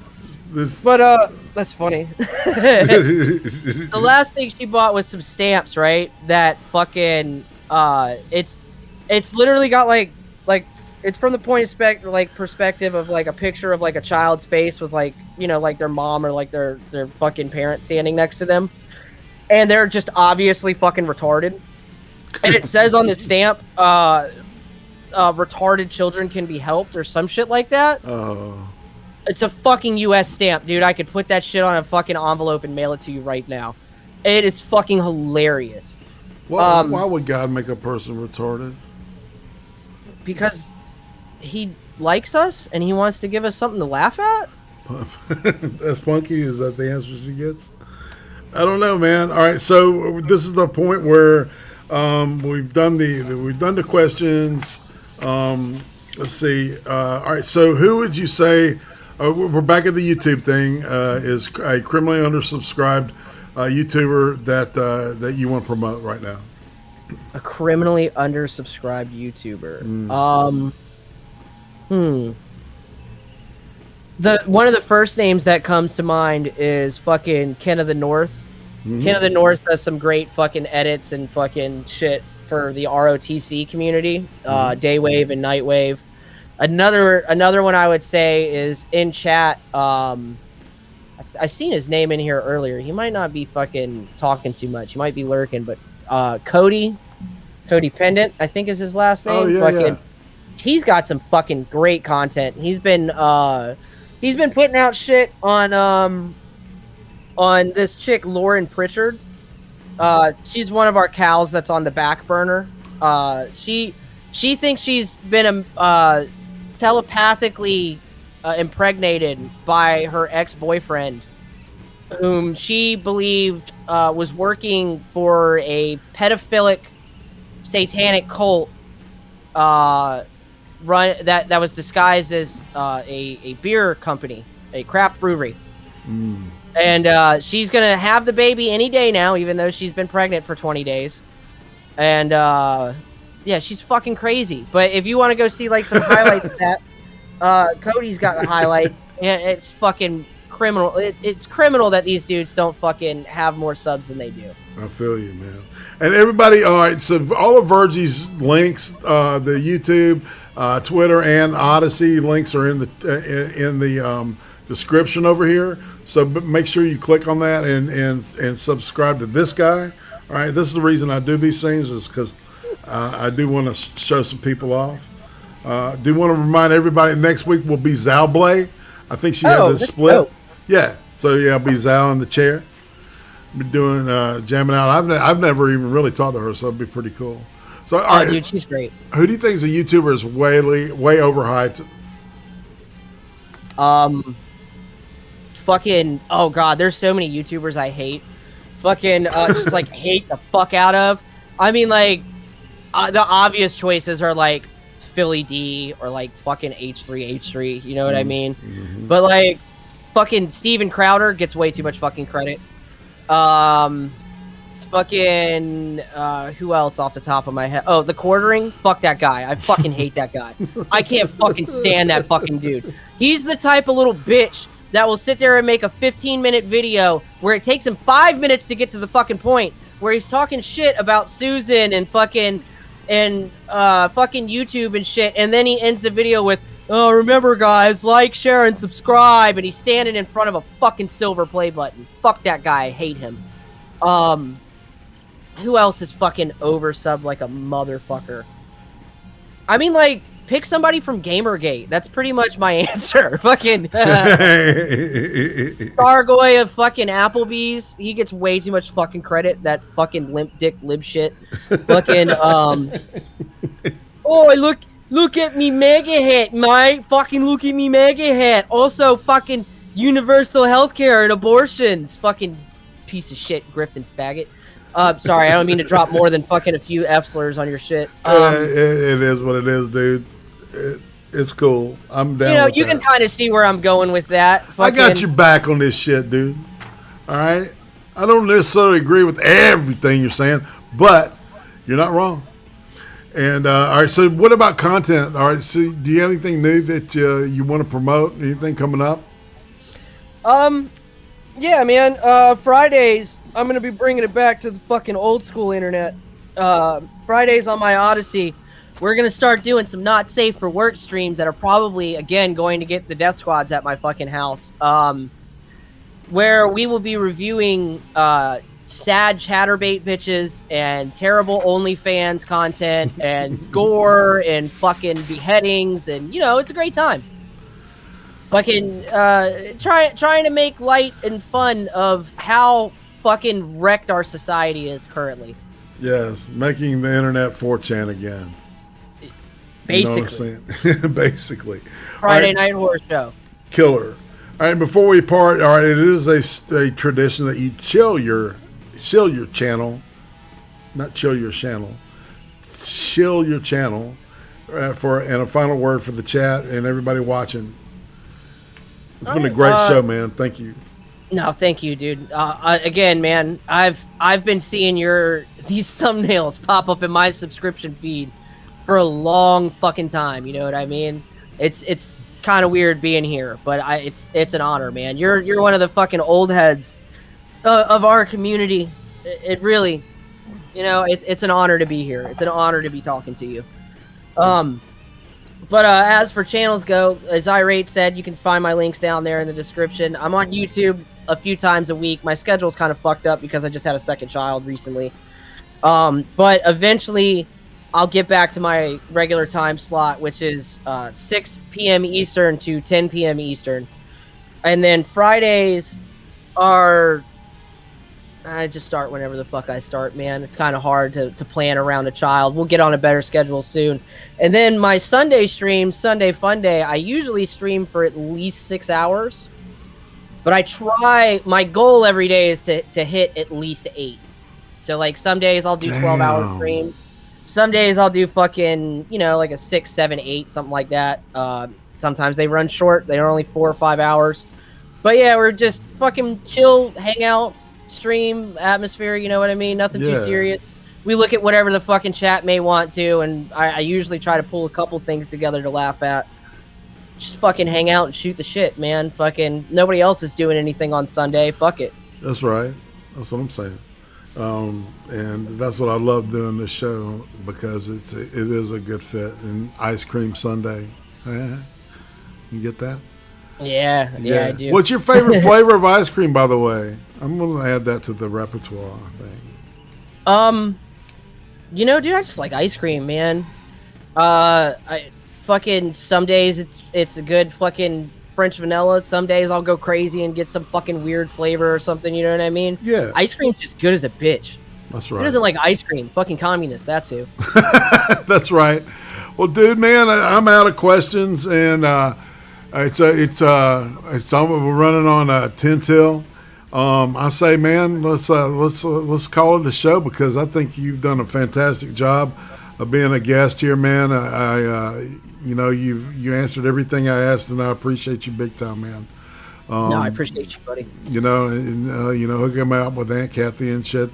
S4: But that's funny. The last thing she bought was some stamps, right? That fucking it's literally got like it's from the point of perspective of like a picture of like a child's face with like, you know, like their mom or like their fucking parent standing next to them, and they're just obviously fucking retarded. And it says on the stamp, retarded children can be helped or some shit like that.
S3: Oh.
S4: It's a fucking US stamp, dude. I could put that shit on a fucking envelope and mail it to you right now. It is fucking hilarious.
S3: Why would God make a person retarded?
S4: Because he likes us and he wants to give us something to laugh at.
S3: That's Punky. Is that the answer she gets? I don't know, man. All right, so this is the point where we've done the questions. Let's see. All right, so who would you say? We're back at the YouTube thing. Is a criminally undersubscribed YouTuber that you want to promote right now?
S4: A criminally undersubscribed YouTuber. One of the first names that comes to mind is fucking Ken of the North. Mm-hmm. Ken of the North does some great fucking edits and fucking shit for the ROTC community, Daywave and Nightwave. Another one I would say is in chat. I seen his name in here earlier. He might not be fucking talking too much. He might be lurking, but Cody Pendant, I think is his last name.
S3: Oh, yeah.
S4: He's got some fucking great content. He's been putting out shit on this chick Lauren Pritchard. She's one of our cows that's on the back burner. She thinks she's been telepathically impregnated by her ex-boyfriend, whom she believed was working for a pedophilic satanic cult that was disguised as a beer company, a craft brewery. And she's gonna have the baby any day now, even though she's been pregnant for 20 days. And yeah, she's fucking crazy. But if you want to go see like some highlights of that, Cody's got the highlight. Yeah, it's fucking criminal. It's criminal that these dudes don't fucking have more subs than they do. I
S3: feel you, man. And everybody, all right, so all of Virgie's links, the YouTube, Twitter, and Odyssey links are in the description over here. So make sure you click on that and subscribe to this guy. All right, this is the reason I do these things, is because I do want to show some people off. Do want to remind everybody next week will be Zalblay. I think she had this split. Dope. Yeah, so yeah, I'll be Zal in the chair. Be doing jamming out. I've never even really talked to her, so it'd be pretty cool. So, all right,
S4: dude, she's great.
S3: Who do you think is a YouTuber is way overhyped?
S4: Fucking, oh god, there's so many YouTubers I hate. Fucking, just like hate the fuck out of. I mean, like, the obvious choices are like Philly D or like fucking H3. You know what I mean? Mm-hmm. But like, fucking Steven Crowder gets way too much fucking credit. Fucking who else off the top of my head? Oh, the Quartering. Fuck that guy. I fucking hate that guy. I can't fucking stand that fucking dude. He's the type of little bitch that will sit there and make a 15-minute video where it takes him 5 minutes to get to the fucking point, where he's talking shit about Susan and fucking YouTube and shit, and then he ends the video with, "Oh, remember guys, like, share, and subscribe," and he's standing in front of a fucking silver play button. Fuck that guy. I hate him. Who else is fucking oversubbed like a motherfucker? I mean, like, pick somebody from Gamergate. That's pretty much my answer. Fucking Stargoy of fucking Applebee's. He gets way too much fucking credit. That fucking limp dick lib shit. Fucking oh, look at me mega hit, mate. Fucking look at me mega hit. Also fucking universal healthcare and abortions. Fucking piece of shit, grifting faggot. Sorry, I don't mean to drop more than fucking a few F slurs on your shit.
S3: It is what it is, dude. It's cool. I'm down.
S4: You know,
S3: with
S4: you
S3: that.
S4: can kind of see where I'm going with that.
S3: I got your back on this shit, dude. All right. I don't necessarily agree with everything you're saying, but you're not wrong. And all right. So, what about content? All right. So, do you have anything new that you want to promote? Anything coming up?
S4: Yeah, man. Fridays, I'm gonna be bringing it back to the fucking old school internet. Fridays on my Odyssey, we're gonna start doing some not safe for work streams that are probably again going to get the death squads at my fucking house. Where we will be reviewing sad chatterbait bitches and terrible OnlyFans content and gore and fucking beheadings, and you know, it's a great time. Fucking trying to make light and fun of how fucking wrecked our society is currently.
S3: Yes, making the internet 4chan again.
S4: Basically.
S3: You know what I'm saying? Basically.
S4: Friday Night Horror Show.
S3: Killer. All right, before we part, all right, it is a tradition that you chill your channel, not chill your channel, chill your channel, and a final word for the chat and everybody watching. It's been a great show, man. Thank you.
S4: No, thank you, dude. Again, man, I've been seeing these thumbnails pop up in my subscription feed for a long fucking time. You know what I mean? It's kind of weird being here, but it's an honor, man. You're one of the fucking old heads of our community. It really, you know, it's an honor to be here. It's an honor to be talking to you. But as for channels go, as IRATE said, you can find my links down there in the description. I'm on YouTube a few times a week. My schedule's kind of fucked up because I just had a second child recently. But eventually, I'll get back to my regular time slot, which is 6 p.m. Eastern to 10 p.m. Eastern. And then Fridays are... I just start whenever the fuck I start, man. It's kind of hard to plan around a child. We'll get on a better schedule soon. And then my Sunday stream, Sunday Fun Day, I usually stream for at least 6 hours. But I try, my goal every day is to hit at least 8. So, like, some days I'll do 12-hour streams. Some days I'll do fucking, you know, like a 6, 7, 8, something like that. Sometimes they run short. They're only 4 or 5 hours. But yeah, we're just fucking chill, hang out, stream, atmosphere, you know what I mean? Nothing too serious. We look at whatever the fucking chat may want to, and I usually try to pull a couple things together to laugh at. Just fucking hang out and shoot the shit, man. Fucking nobody else is doing anything on Sunday. Fuck it.
S3: That's right. That's what I'm saying. And that's what I love doing this show, because it is a good fit. And Ice Cream Sunday. You get that?
S4: Yeah, I do.
S3: What's your favorite flavor of ice cream, by the way? I'm going to add that to the repertoire, I think.
S4: You know, dude, I just like ice cream, man. I fucking, some days it's a good fucking French vanilla. Some days I'll go crazy and get some fucking weird flavor or something, you know what I mean?
S3: Yeah.
S4: Ice cream's just good as a bitch.
S3: That's right.
S4: Who doesn't like ice cream? Fucking communist, that's who.
S3: That's right. Well, dude, man, I'm out of questions, and we're running on 10 till. I say, man, let's call it a show, because I think you've done a fantastic job of being a guest here, man. You know, you answered everything I asked, and I appreciate you big time, man.
S4: No, I appreciate you, buddy.
S3: You know, and you know, hooking me up with Aunt Kathy and shit.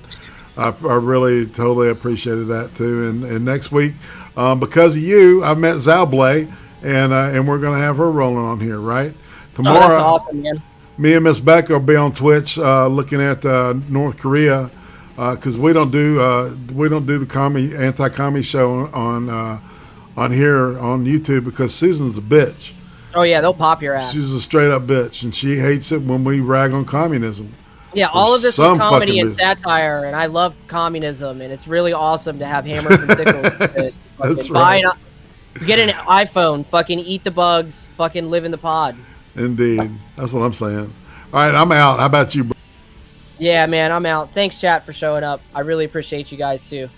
S3: I really totally appreciated that too. And next week, because of you, I met Zalblay, and we're gonna have her rolling on here, right? Tomorrow,
S4: that's awesome, man.
S3: Me and Miss Becca will be on Twitch looking at North Korea, because we don't do the anti-commie show on here on YouTube, because Susan's a bitch.
S4: Oh yeah, they'll pop your ass.
S3: She's a straight up bitch, and she hates it when we rag on communism.
S4: Yeah, all of this is comedy and satire, and I love communism, and it's really awesome to have hammers and sickles.
S3: That's right.
S4: Get an iPhone, fucking eat the bugs, fucking live in the pod.
S3: Indeed. That's what I'm saying. All right, I'm out. How about you, bro?
S4: Yeah, man, I'm out. Thanks, chat, for showing up. I really appreciate you guys, too.